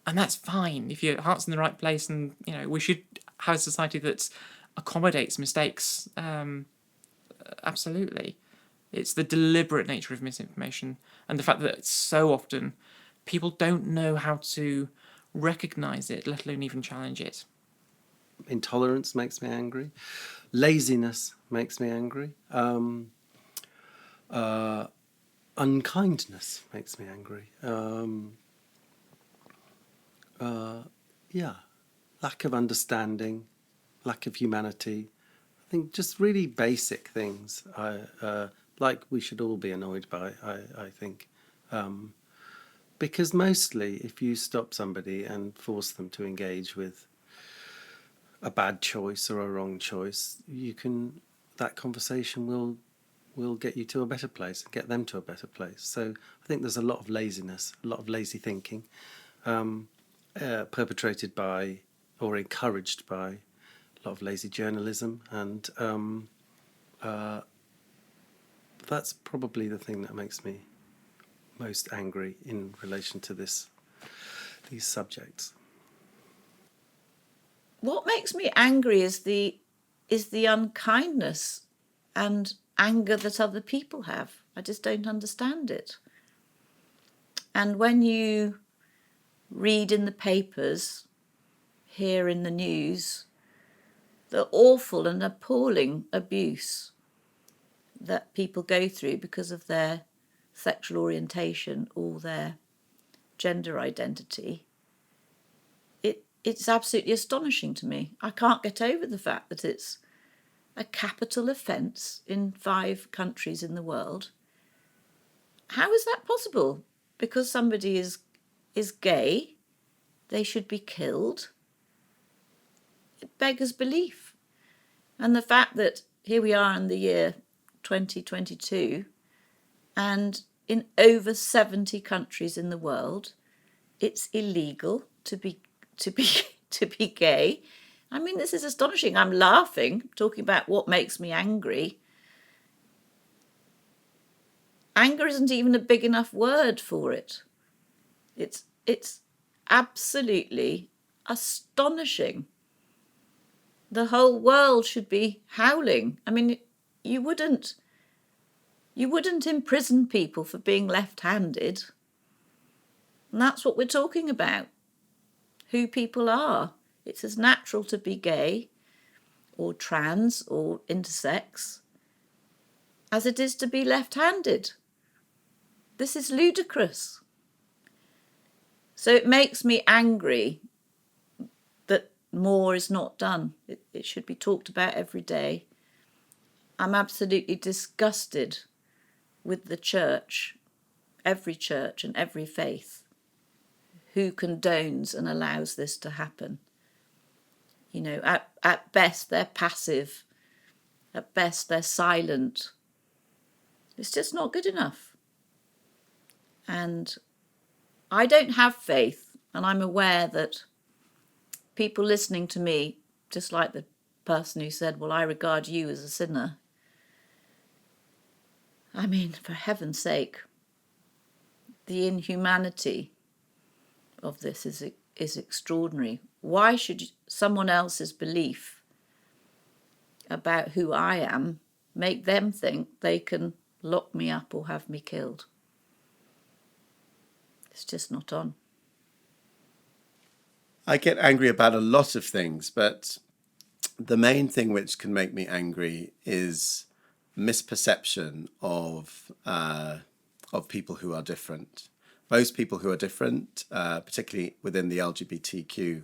And that's fine if your heart's in the right place, and we should have a society that accommodates mistakes. Absolutely. It's the deliberate nature of misinformation and the fact that so often people don't know how to recognise it, let alone even challenge it. Intolerance makes me angry. Laziness makes me angry. Unkindness makes me angry. Lack of understanding, lack of humanity. I think just really basic things. Like we should all be annoyed by. I think, because mostly, if you stop somebody and force them to engage with a bad choice or a wrong choice, that conversation will get you to a better place and get them to a better place. So I think there's a lot of laziness, a lot of lazy thinking, perpetrated by or encouraged by a lot of lazy journalism, and that's probably the thing that makes me most angry in relation to these subjects. What makes me angry is the unkindness and anger that other people have. I just don't understand it. And when you read in the papers, hear in the news, the awful and appalling abuse that people go through because of their sexual orientation or their gender identity, it's absolutely astonishing to me. I can't get over the fact that it's a capital offence in 5 countries in the world. How is that possible? Because somebody is gay, they should be killed? It beggars belief. And the fact that here we are in the year 2022, and in over 70 countries in the world, it's illegal to be gay. I mean, this is astonishing. I'm laughing, talking about what makes me angry. Anger isn't even a big enough word for it. It's absolutely astonishing. The whole world should be howling. I mean, you wouldn't imprison people for being left-handed. And that's what we're talking about. Who people are. It's as natural to be gay or trans or intersex as it is to be left-handed. This is ludicrous. So it makes me angry that more is not done. It should be talked about every day. I'm absolutely disgusted with the church, every church and every faith, who condones and allows this to happen. You know, at best they're passive, at best they're silent. It's just not good enough. And I don't have faith, and I'm aware that people listening to me, just like the person who said, well, I regard you as a sinner. I mean, for heaven's sake, the inhumanity of this is extraordinary. Why should someone else's belief about who I am make them think they can lock me up or have me killed? It's just not on. I get angry about a lot of things, but the main thing which can make me angry is misperception of people who are different. Most people who are different, particularly within the LGBTQ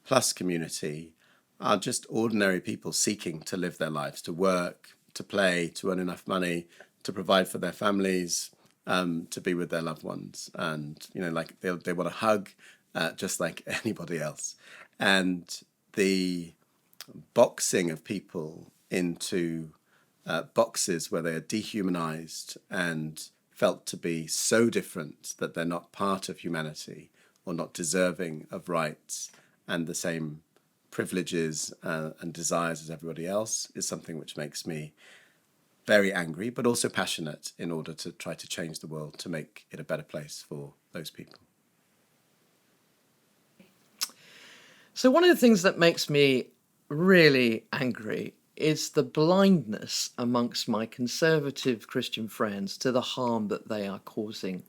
plus community, are just ordinary people seeking to live their lives, to work, to play, to earn enough money, to provide for their families, to be with their loved ones. And, you know, like they want a hug just like anybody else. And the boxing of people into boxes where they are dehumanized and felt to be so different that they're not part of humanity or not deserving of rights and the same privileges and desires as everybody else is something which makes me very angry, but also passionate in order to try to change the world to make it a better place for those people. So one of the things that makes me really angry is the blindness amongst my conservative Christian friends to the harm that they are causing.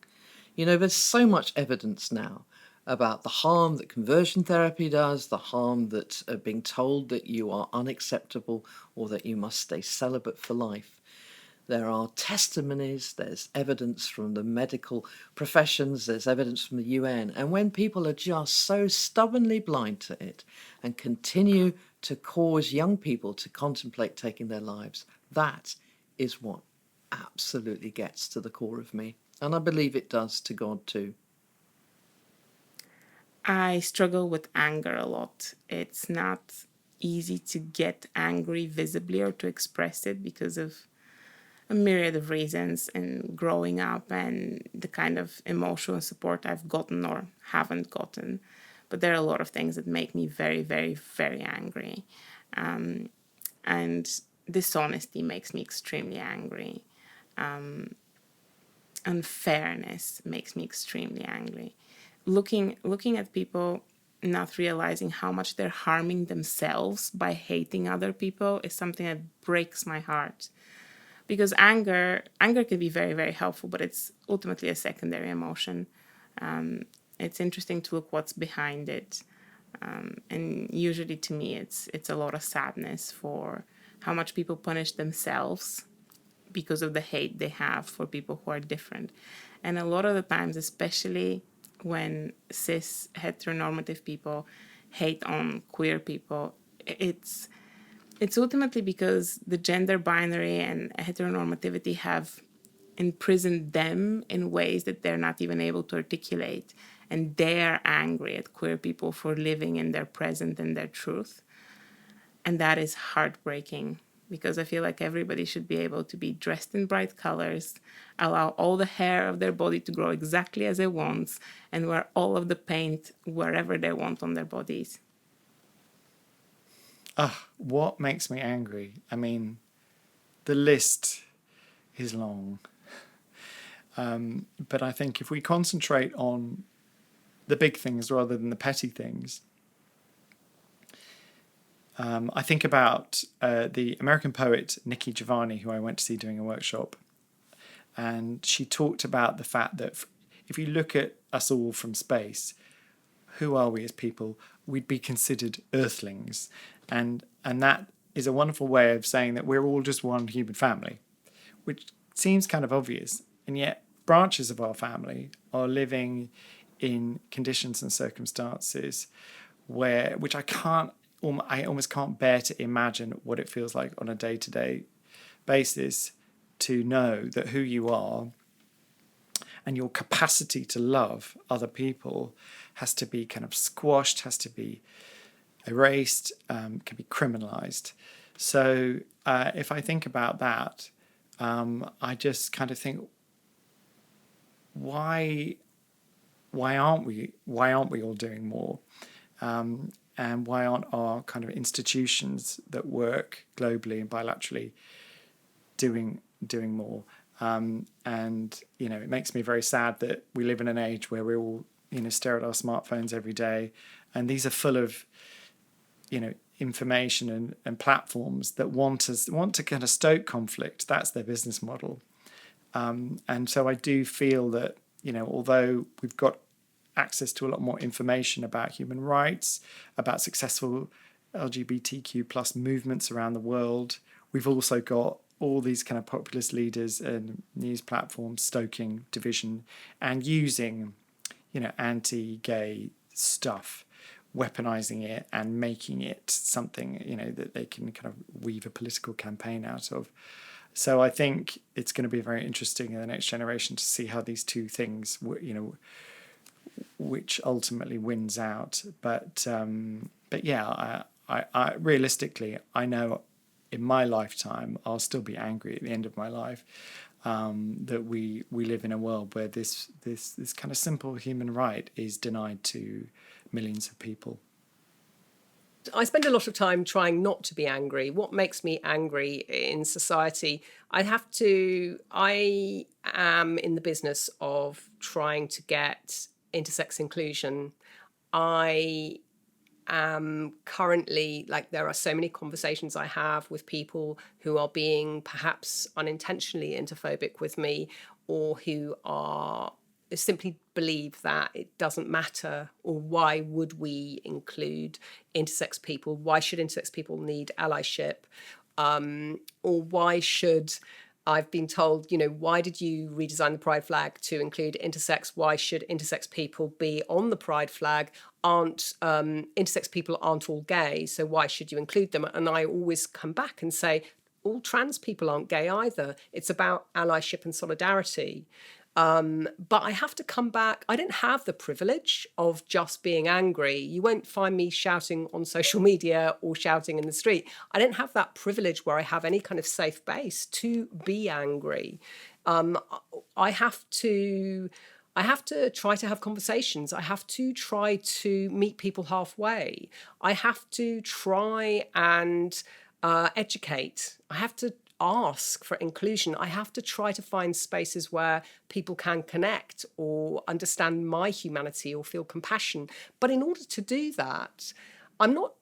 You know, there's so much evidence now about the harm that conversion therapy does, the harm that being told that you are unacceptable or that you must stay celibate for life. There are testimonies, there's evidence from the medical professions, there's evidence from the UN. And when people are just so stubbornly blind to it and continue to cause young people to contemplate taking their lives, that is what absolutely gets to the core of me. And I believe it does to God too. I struggle with anger a lot. It's not easy to get angry visibly or to express it because of a myriad of reasons and growing up and the kind of emotional support I've gotten or haven't gotten. But there are a lot of things that make me very, very, very angry. And dishonesty makes me extremely angry. Unfairness makes me extremely angry. Looking at people not realizing how much they're harming themselves by hating other people is something that breaks my heart. Because anger can be very, very helpful, but it's ultimately a secondary emotion. It's interesting to look what's behind it. And usually to me, it's a lot of sadness for how much people punish themselves because of the hate they have for people who are different. And a lot of the times, especially when cis heteronormative people hate on queer people, it's ultimately because the gender binary and heteronormativity have imprisoned them in ways that they're not even able to articulate. And they're angry at queer people for living in their present and their truth. And that is heartbreaking because I feel like everybody should be able to be dressed in bright colors, allow all the hair of their body to grow exactly as it wants, and wear all of the paint wherever they want on their bodies. What makes me angry? I mean, the list is long. But I think if we concentrate on the big things rather than the petty things, I think about the American poet Nikki Giovanni, who I went to see doing a workshop. And she talked about the fact that if you look at us all from space, who are we as people? We'd be considered earthlings. And that is a wonderful way of saying that we're all just one human family, which seems kind of obvious. And yet branches of our family are living in conditions and circumstances which I almost can't bear to imagine what it feels like on a day-to-day basis to know that who you are and your capacity to love other people has to be kind of squashed, has to be erased, can be criminalized. So if I think about that, I just kind of think, why aren't we all doing more? And why aren't our kind of institutions that work globally and bilaterally doing more? And it makes me very sad that we live in an age where we all stare at our smartphones every day, and these are full of information and platforms that want to kind of stoke conflict. That's their business model. And so I do feel that although we've got access to a lot more information about human rights, about successful LGBTQ plus movements around the world, we've also got all these kind of populist leaders and news platforms stoking division and using anti-gay stuff, weaponizing it and making it something that they can kind of weave a political campaign out of. So I think it's going to be very interesting in the next generation to see how these two things which ultimately wins out. But yeah, I realistically, I know in my lifetime I'll still be angry at the end of my life that we live in a world where this kind of simple human right is denied to millions of people. I spend a lot of time trying not to be angry. What makes me angry in society? I am in the business of trying to get intersex inclusion. I am currently, there are so many conversations I have with people who are being perhaps unintentionally interphobic with me, or who are simply believe that it doesn't matter, or why would we include intersex people? Why should intersex people need allyship? Or why should, I've been told, why did you redesign the pride flag to include intersex? Why should intersex people be on the pride flag? Intersex people aren't all gay, so why should you include them? And I always come back and say, all trans people aren't gay either. It's about allyship and solidarity. But I have to come back. I didn't have the privilege of just being angry. You won't find me shouting on social media or shouting in the street. I didn't have that privilege where I have any kind of safe base to be angry. I have to try to have conversations. I have to try to meet people halfway. I have to try and educate. I have to ask for inclusion. I have to try to find spaces where people can connect or understand my humanity or feel compassion. But in order to do that, I'm not,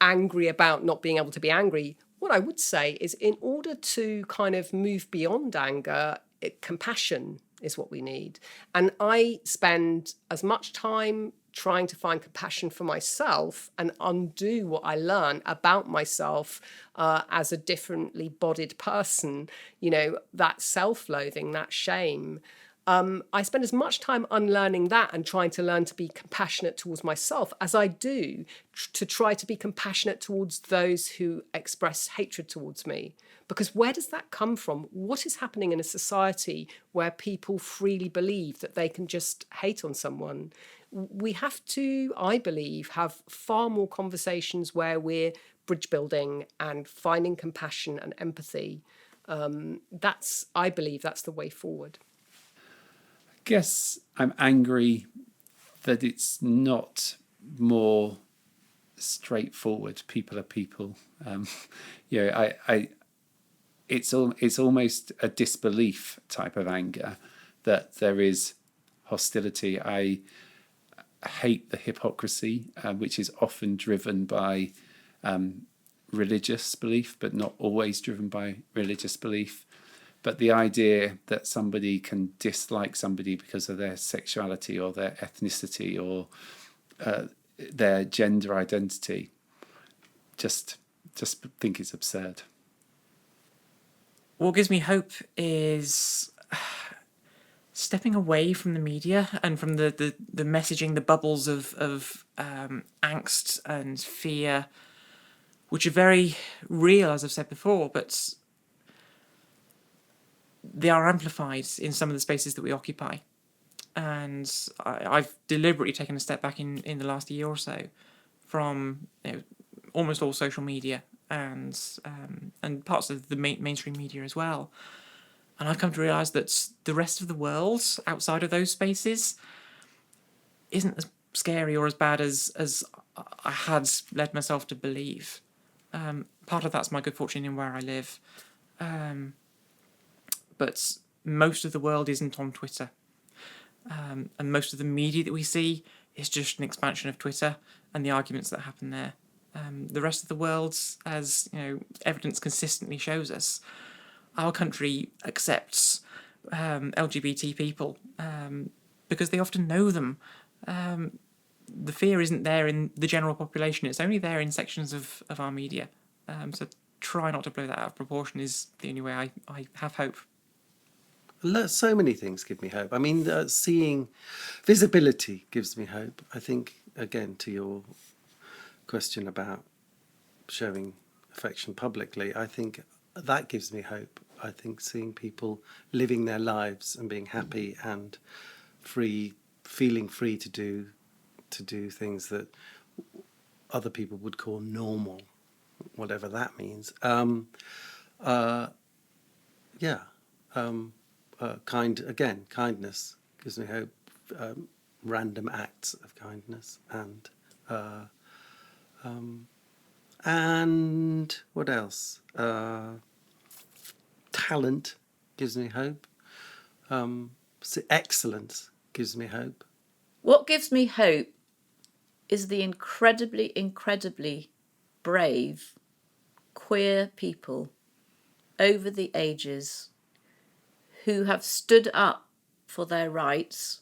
angry about not being able to be angry. What I would say is, in order to kind of move beyond anger, compassion is what we need. And I spend as much time trying to find compassion for myself and undo what I learn about myself as a differently bodied person, that self-loathing, that shame. I spend as much time unlearning that and trying to learn to be compassionate towards myself as I do to try to be compassionate towards those who express hatred towards me. Because where does that come from? What is happening in a society where people freely believe that they can just hate on someone? We have to, I believe, have far more conversations where we're bridge building and finding compassion and empathy. I believe that's the way forward. I guess I'm angry that it's not more straightforward. People are people. It's almost a disbelief type of anger that there is hostility. I hate the hypocrisy, which is often driven by religious belief, but not always driven by religious belief. But the idea that somebody can dislike somebody because of their sexuality or their ethnicity or their gender identity, just think it's absurd. What gives me hope is stepping away from the media and from the messaging, the bubbles of angst and fear, which are very real, as I've said before, but they are amplified in some of the spaces that we occupy. And I've deliberately taken a step back in the last year or so from almost all social media and parts of the mainstream media as well. And I've come to realise that the rest of the world outside of those spaces isn't as scary or as bad as I had led myself to believe. Part of that's my good fortune in where I live. But most of the world isn't on Twitter. And most of the media that we see is just an expansion of Twitter and the arguments that happen there. The rest of the world, as evidence consistently shows us, our country accepts LGBT people because they often know them. The fear isn't there in the general population, it's only there in sections of our media. So try not to blow that out of proportion is the only way I have hope. So many things give me hope. I mean, seeing visibility gives me hope. I think, again, to your question about showing affection publicly, I think that gives me hope. I think seeing people living their lives and being happy and free, feeling free to do things that other people would call normal, whatever that means. Kindness gives me hope. Random acts of kindness and what else? Talent gives me hope. Excellence gives me hope. What gives me hope is the incredibly, incredibly brave queer people over the ages who have stood up for their rights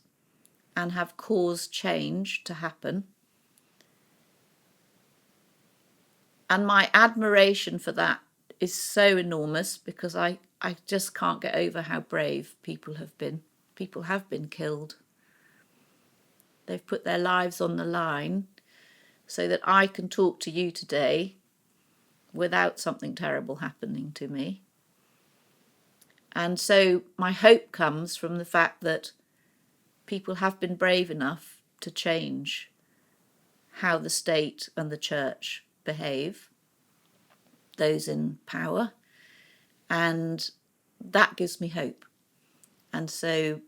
and have caused change to happen. And my admiration for that is so enormous because I just can't get over how brave people have been. People have been killed. They've put their lives on the line so that I can talk to you today without something terrible happening to me. And so my hope comes from the fact that people have been brave enough to change how the state and the church behave, those in power, and that gives me hope. And so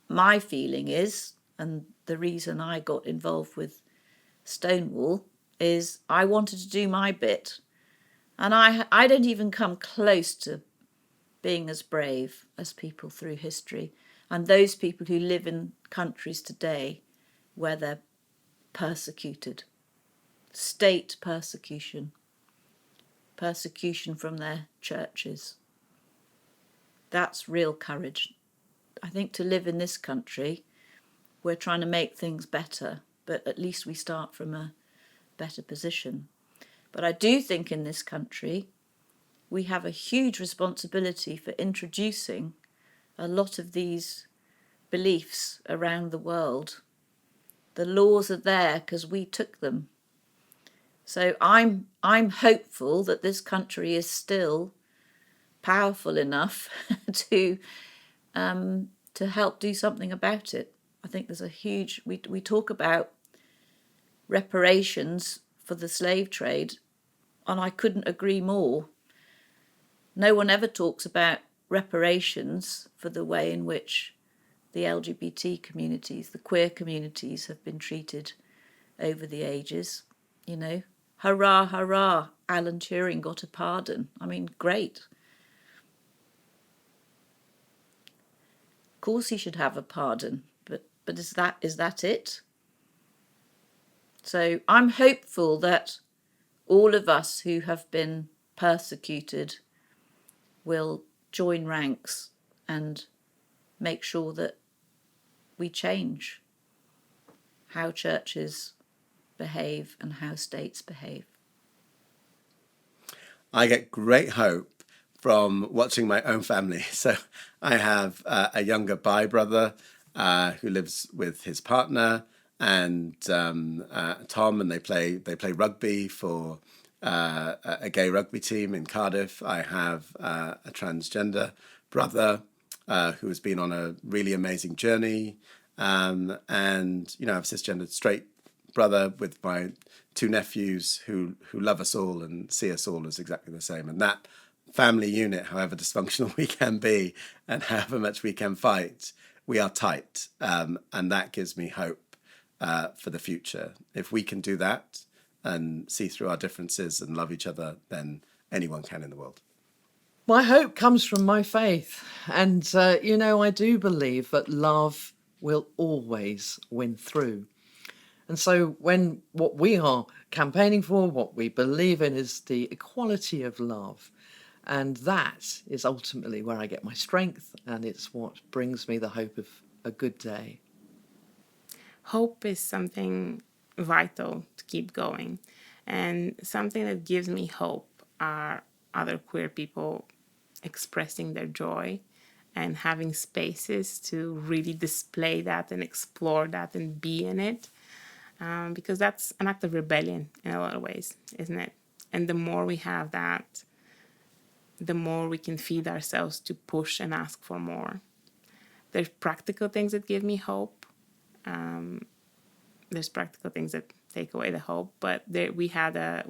my feeling is, and the reason I got involved with Stonewall is I wanted to do my bit, and I don't even come close to being as brave as people through history and those people who live in countries today where they're persecuted. State persecution from their churches. That's real courage. I think to live in this country, we're trying to make things better, but at least we start from a better position. But I do think in this country, we have a huge responsibility for introducing a lot of these beliefs around the world. The laws are there because we took them. So I'm hopeful that this country is still powerful enough to help do something about it. I think there's a huge. We talk about reparations for the slave trade, and I couldn't agree more. No one ever talks about reparations for the way in which the LGBT communities, the queer communities, have been treated over the ages. Hurrah, hurrah, Alan Turing got a pardon. I mean, great. Of course he should have a pardon, but is that it? So I'm hopeful that all of us who have been persecuted will join ranks and make sure that we change how churches behave and how states behave. I get great hope from watching my own family. So I have a younger bi brother who lives with his partner and Tom, and they play rugby for a gay rugby team in Cardiff. I have a transgender brother who has been on a really amazing journey. And, you know, I have a cisgendered straight brother with my 2 nephews who love us all and see us all as exactly the same. And that family unit, however dysfunctional we can be and however much we can fight, we are tight. And that gives me hope for the future. If we can do that and see through our differences and love each other, then anyone can in the world. My hope comes from my faith. And, you know, I do believe that love will always win through. And so when what we are campaigning for, what we believe in is the equality of love. And that is ultimately where I get my strength, and it's what brings me the hope of a good day. Hope is something vital to keep going. And something that gives me hope are other queer people expressing their joy and having spaces to really display that and explore that and be in it. Because that's an act of rebellion in a lot of ways, isn't it? And the more we have that, the more we can feed ourselves to push and ask for more. There's practical things that give me hope. There's practical things that take away the hope. But we had a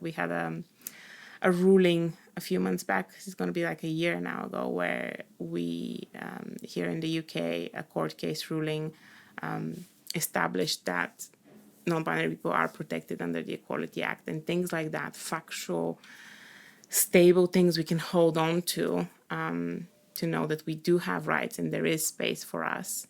ruling a few months back. It's going to be like a year now ago, where we here in the UK, a court case ruling established that non-binary people are protected under the Equality Act, and things like that, factual, stable things we can hold on to know that we do have rights and there is space for us,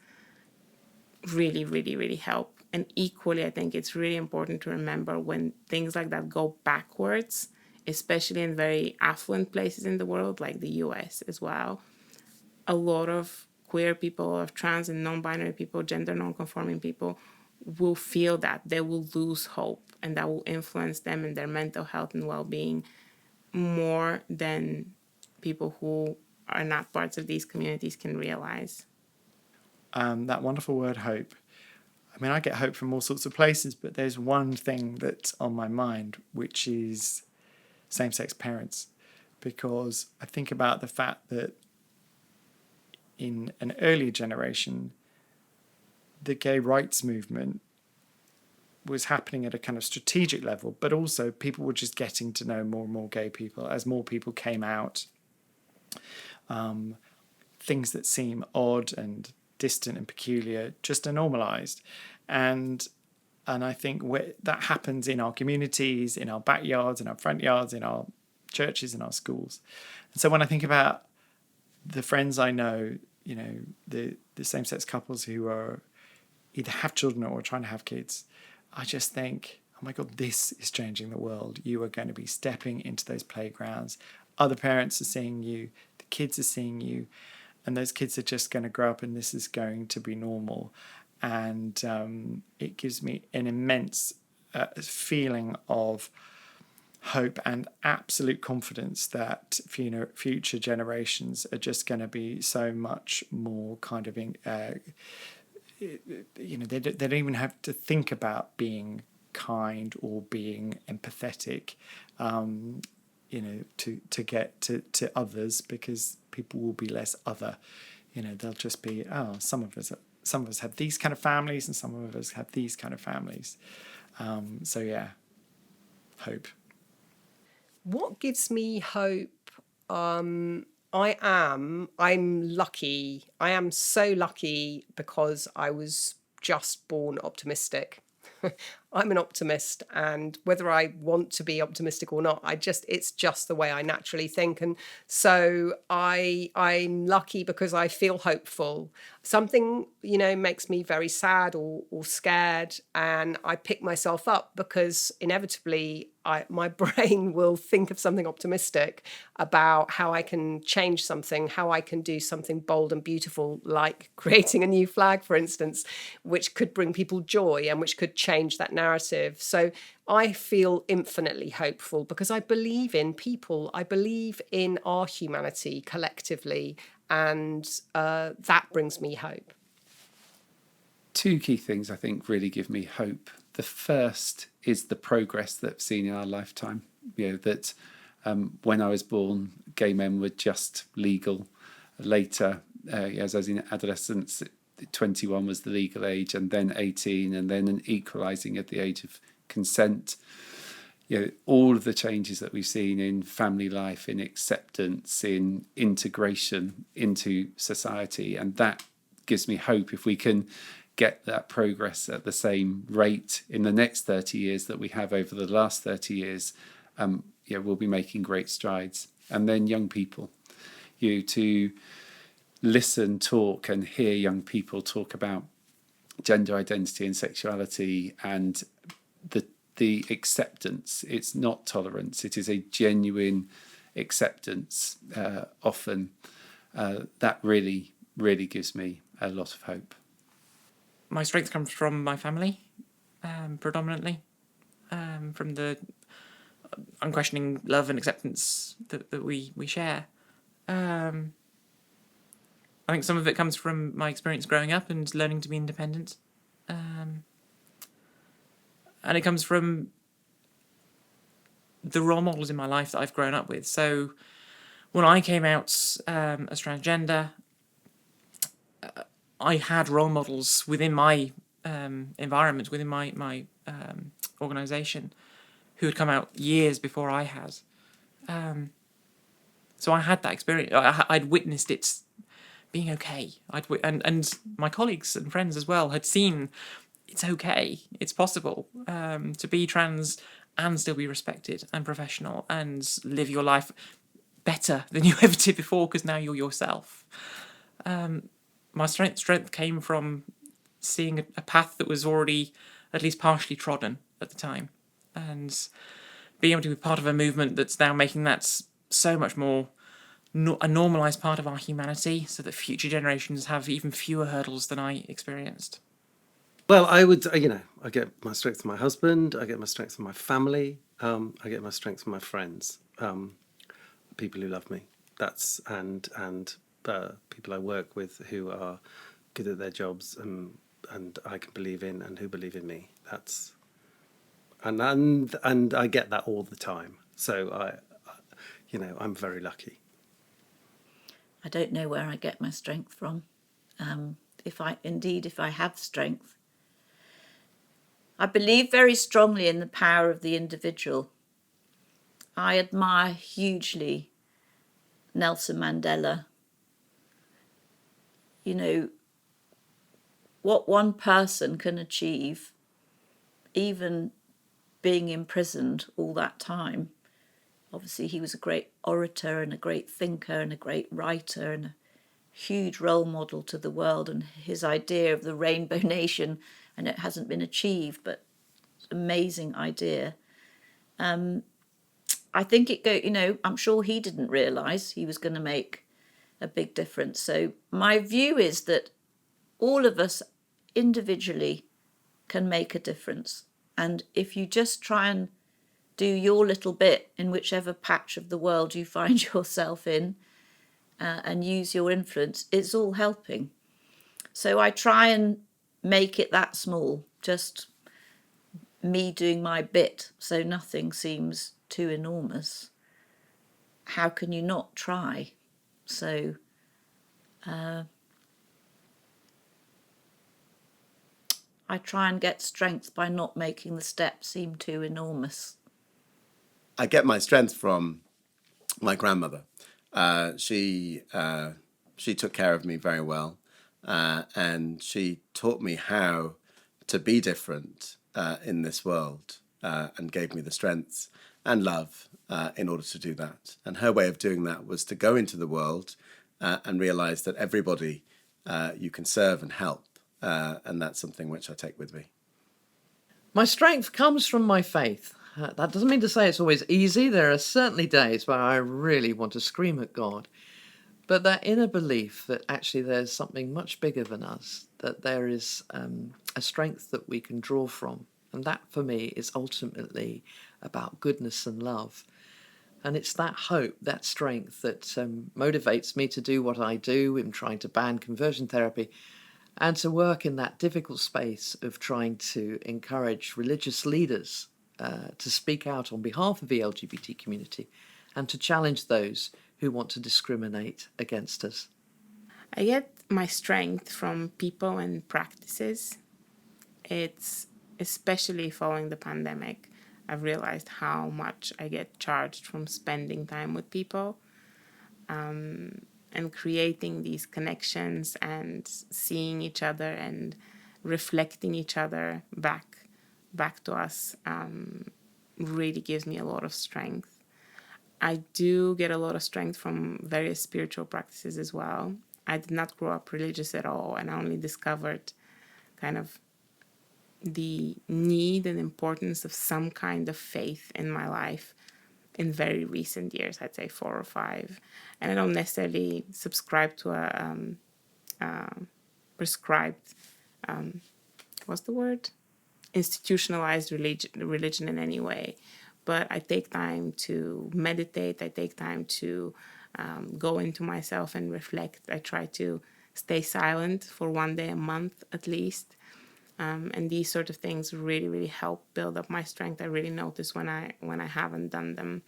really, really, really help. And equally, I think it's really important to remember when things like that go backwards, especially in very affluent places in the world, like the US as well. A lot of queer people, of trans and non-binary people, gender non-conforming people, will feel that they will lose hope, and that will influence them in their mental health and well-being more than people who are not parts of these communities can realize. That wonderful word, hope. I mean, I get hope from all sorts of places, but there's one thing that's on my mind, which is same-sex parents, because I think about the fact that in an earlier generation, the gay rights movement was happening at a kind of strategic level, but also people were just getting to know more and more gay people as more people came out. Things that seem odd and distant and peculiar just are normalized. And I think that happens in our communities, in our backyards, in our front yards, in our churches, in our schools. And so when I think about the friends I know, you know, the same-sex couples who are either have children or are trying to have kids, I just think, oh my God, this is changing the world. You are going to be stepping into those playgrounds. Other parents are seeing you. The kids are seeing you. And those kids are just going to grow up and this is going to be normal. And it gives me an immense feeling of hope and absolute confidence that future generations are just going to be so much more kind of they don't even have to think about being kind or being empathetic, to get to others, because people will be less other. They'll just be, some of us have these kind of families and some of us have these kind of families. So yeah, hope. What gives me hope? I'm lucky. I am so lucky because I was just born optimistic. I'm an optimist, and whether I want to be optimistic or not, it's just the way I naturally think. And so I'm lucky because I feel hopeful. Something, makes me very sad or scared, and I pick myself up because inevitably my brain will think of something optimistic about how I can change something, how I can do something bold and beautiful, like creating a new flag, for instance, which could bring people joy and which could change that narrative. So I feel infinitely hopeful because I believe in people. I believe in our humanity collectively, and that brings me hope. Two key things I think really give me hope. The first is the progress that I've seen in our lifetime. That when I was born, gay men were just legal. later, as I was in adolescence, 21 was the legal age, and then 18, and then an equalising at the age of consent. All of the changes that we've seen in family life, in acceptance, in integration into society, and that gives me hope if we can get that progress at the same rate in the next 30 years that we have over the last 30 years, we'll be making great strides. And then young people, to listen, talk, and hear young people talk about gender identity and sexuality and the acceptance. It's not tolerance, it is a genuine acceptance often. That really, really gives me a lot of hope. My strength comes from my family, predominantly, from the unquestioning love and acceptance that we share. I think some of it comes from my experience growing up and learning to be independent. And it comes from the role models in my life that I've grown up with. So when I came out as transgender, I had role models within my environment, within my organisation, who had come out years before I had. So I had that experience. I'd witnessed it being okay. And my colleagues and friends as well had seen it's okay, it's possible to be trans and still be respected and professional and live your life better than you ever did before, because now you're yourself. My strength came from seeing a path that was already at least partially trodden at the time, and being able to be part of a movement that's now making that so much more a normalised part of our humanity, so that future generations have even fewer hurdles than I experienced. Well, I would, I get my strength from my husband, I get my strength from my family, I get my strength from my friends, people who love me. And people I work with who are good at their jobs and I can believe in, and who believe in me. And I get that all the time. So I'm very lucky. I don't know where I get my strength from. If I have strength, I believe very strongly in the power of the individual. I admire hugely Nelson Mandela. What one person can achieve, even being imprisoned all that time. Obviously, he was a great orator and a great thinker and a great writer and a huge role model to the world, and his idea of the Rainbow Nation, and it hasn't been achieved, but amazing idea. I think I'm sure he didn't realise he was going to make a big difference. So my view is that all of us individually can make a difference. And if you just try and do your little bit in whichever patch of the world you find yourself in, and use your influence, it's all helping. So I try and make it that small, just me doing my bit, so nothing seems too enormous. How can you not try? So I try and get strength by not making the steps seem too enormous. I get my strength from my grandmother. She took care of me very well, and she taught me how to be different in this world, and gave me the strength and love in order to do that. And her way of doing that was to go into the world and realise that everybody you can serve and help, and that's something which I take with me. My strength comes from my faith. That doesn't mean to say it's always easy. There are certainly days where I really want to scream at God. But that inner belief that actually there's something much bigger than us, that there is a strength that we can draw from. And that, for me, is ultimately about goodness and love. And it's that hope, that strength that motivates me to do what I do in trying to ban conversion therapy, and to work in that difficult space of trying to encourage religious leaders to speak out on behalf of the LGBT community and to challenge those who want to discriminate against us. I get my strength from people and practices. It's especially following the pandemic, I've realized how much I get charged from spending time with people, and creating these connections and seeing each other and reflecting each other back to us, really gives me a lot of strength. I do get a lot of strength from various spiritual practices as well. I did not grow up religious at all, and I only discovered kind of the need and importance of some kind of faith in my life in very recent years, I'd say 4 or 5. And I don't necessarily subscribe to a prescribed, what's the word? Institutionalized religion in any way. But I take time to meditate. I take time to go into myself and reflect. I try to stay silent for one day a month at least. And these sort of things really, really help build up my strength. I really notice when I haven't done them.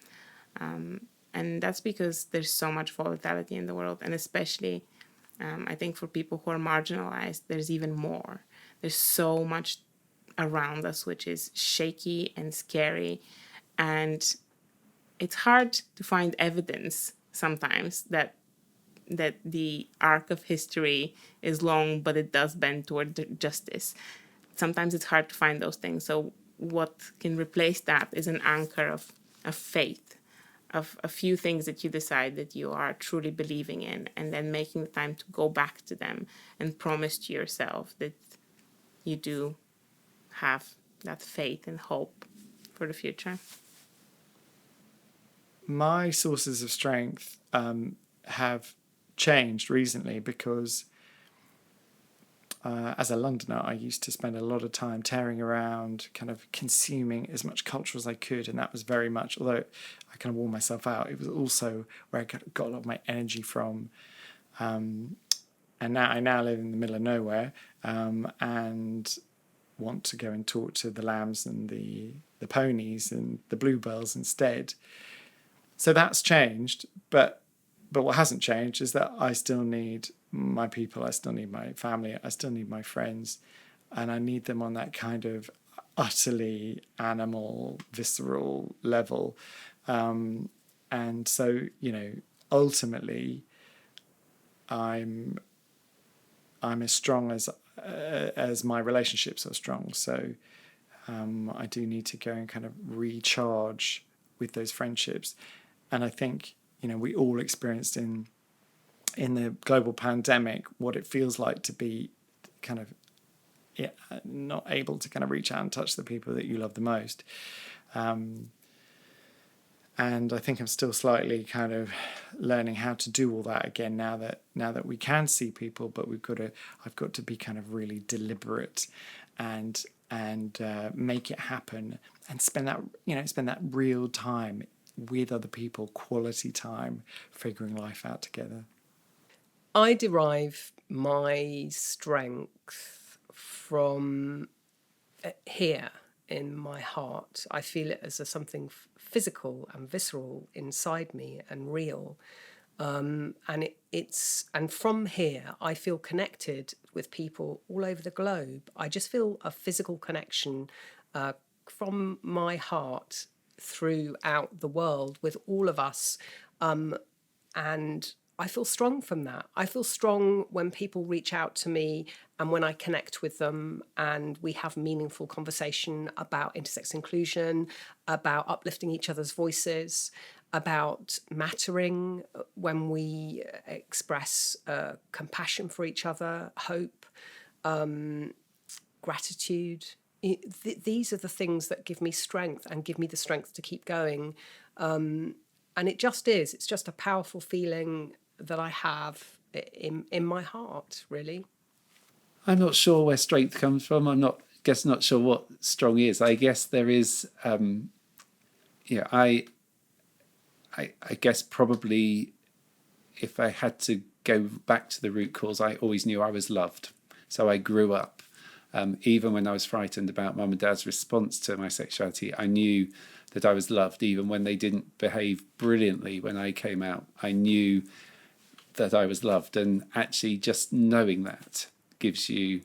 And that's because there's so much volatility in the world. And especially, I think for people who are marginalized, there's even more. There's so much around us which is shaky and scary. And it's hard to find evidence sometimes that the arc of history is long, but it does bend toward justice. Sometimes it's hard to find those things. So what can replace that is an anchor of faith, of a few things that you decide that you are truly believing in, and then making the time to go back to them and promise to yourself that you do have that faith and hope for the future. My sources of strength have changed recently because as a Londoner, I used to spend a lot of time tearing around, kind of consuming as much culture as I could. And that was very much, although I kind of wore myself out, it was also where I got a lot of my energy from. And now I live in the middle of nowhere, and want to go and talk to the lambs and the ponies and the bluebells instead. So that's changed, but what hasn't changed is that I still need my people, I still need my family, I still need my friends, and I need them on that kind of utterly animal, visceral level. And so, ultimately, I'm as strong as my relationships are strong. So I do need to go and kind of recharge with those friendships. And I think, we all experienced in the global pandemic what it feels like to be kind of not able to kind of reach out and touch the people that you love the most. And I think I'm still slightly kind of learning how to do all that again now that we can see people, but I've got to be kind of really deliberate and make it happen and spend that real time with other people, quality time, figuring life out together. I derive my strength from here in my heart. I feel it as something physical and visceral inside me and real. And from here, I feel connected with people all over the globe. I just feel a physical connection from my heart throughout the world with all of us. And I feel strong from that. I feel strong when people reach out to me and when I connect with them and we have meaningful conversation about intersex inclusion, about uplifting each other's voices, about mattering when we express compassion for each other, hope, gratitude. These are the things that give me strength and give me the strength to keep going. And it's just a powerful feeling that I have in my heart, really. I'm not sure where strength comes from. I'm not sure what strong is. I guess there is, I guess probably if I had to go back to the root cause, I always knew I was loved. So I grew up, even when I was frightened about mum and dad's response to my sexuality, I knew that I was loved, even when they didn't behave brilliantly when I came out. I knew that I was loved, and actually just knowing that gives you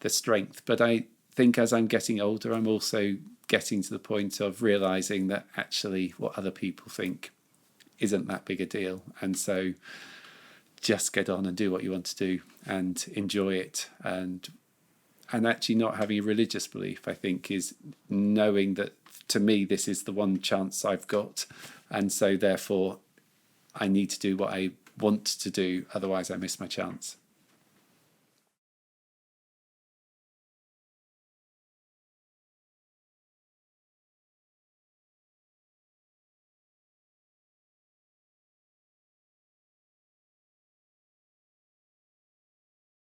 the strength. But I think as I'm getting older, I'm also getting to the point of realizing that actually what other people think isn't that big a deal, and so just get on and do what you want to do and enjoy it. And actually not having a religious belief, I think, is knowing that to me this is the one chance I've got, and so therefore I need to do what I want to do, otherwise I miss my chance.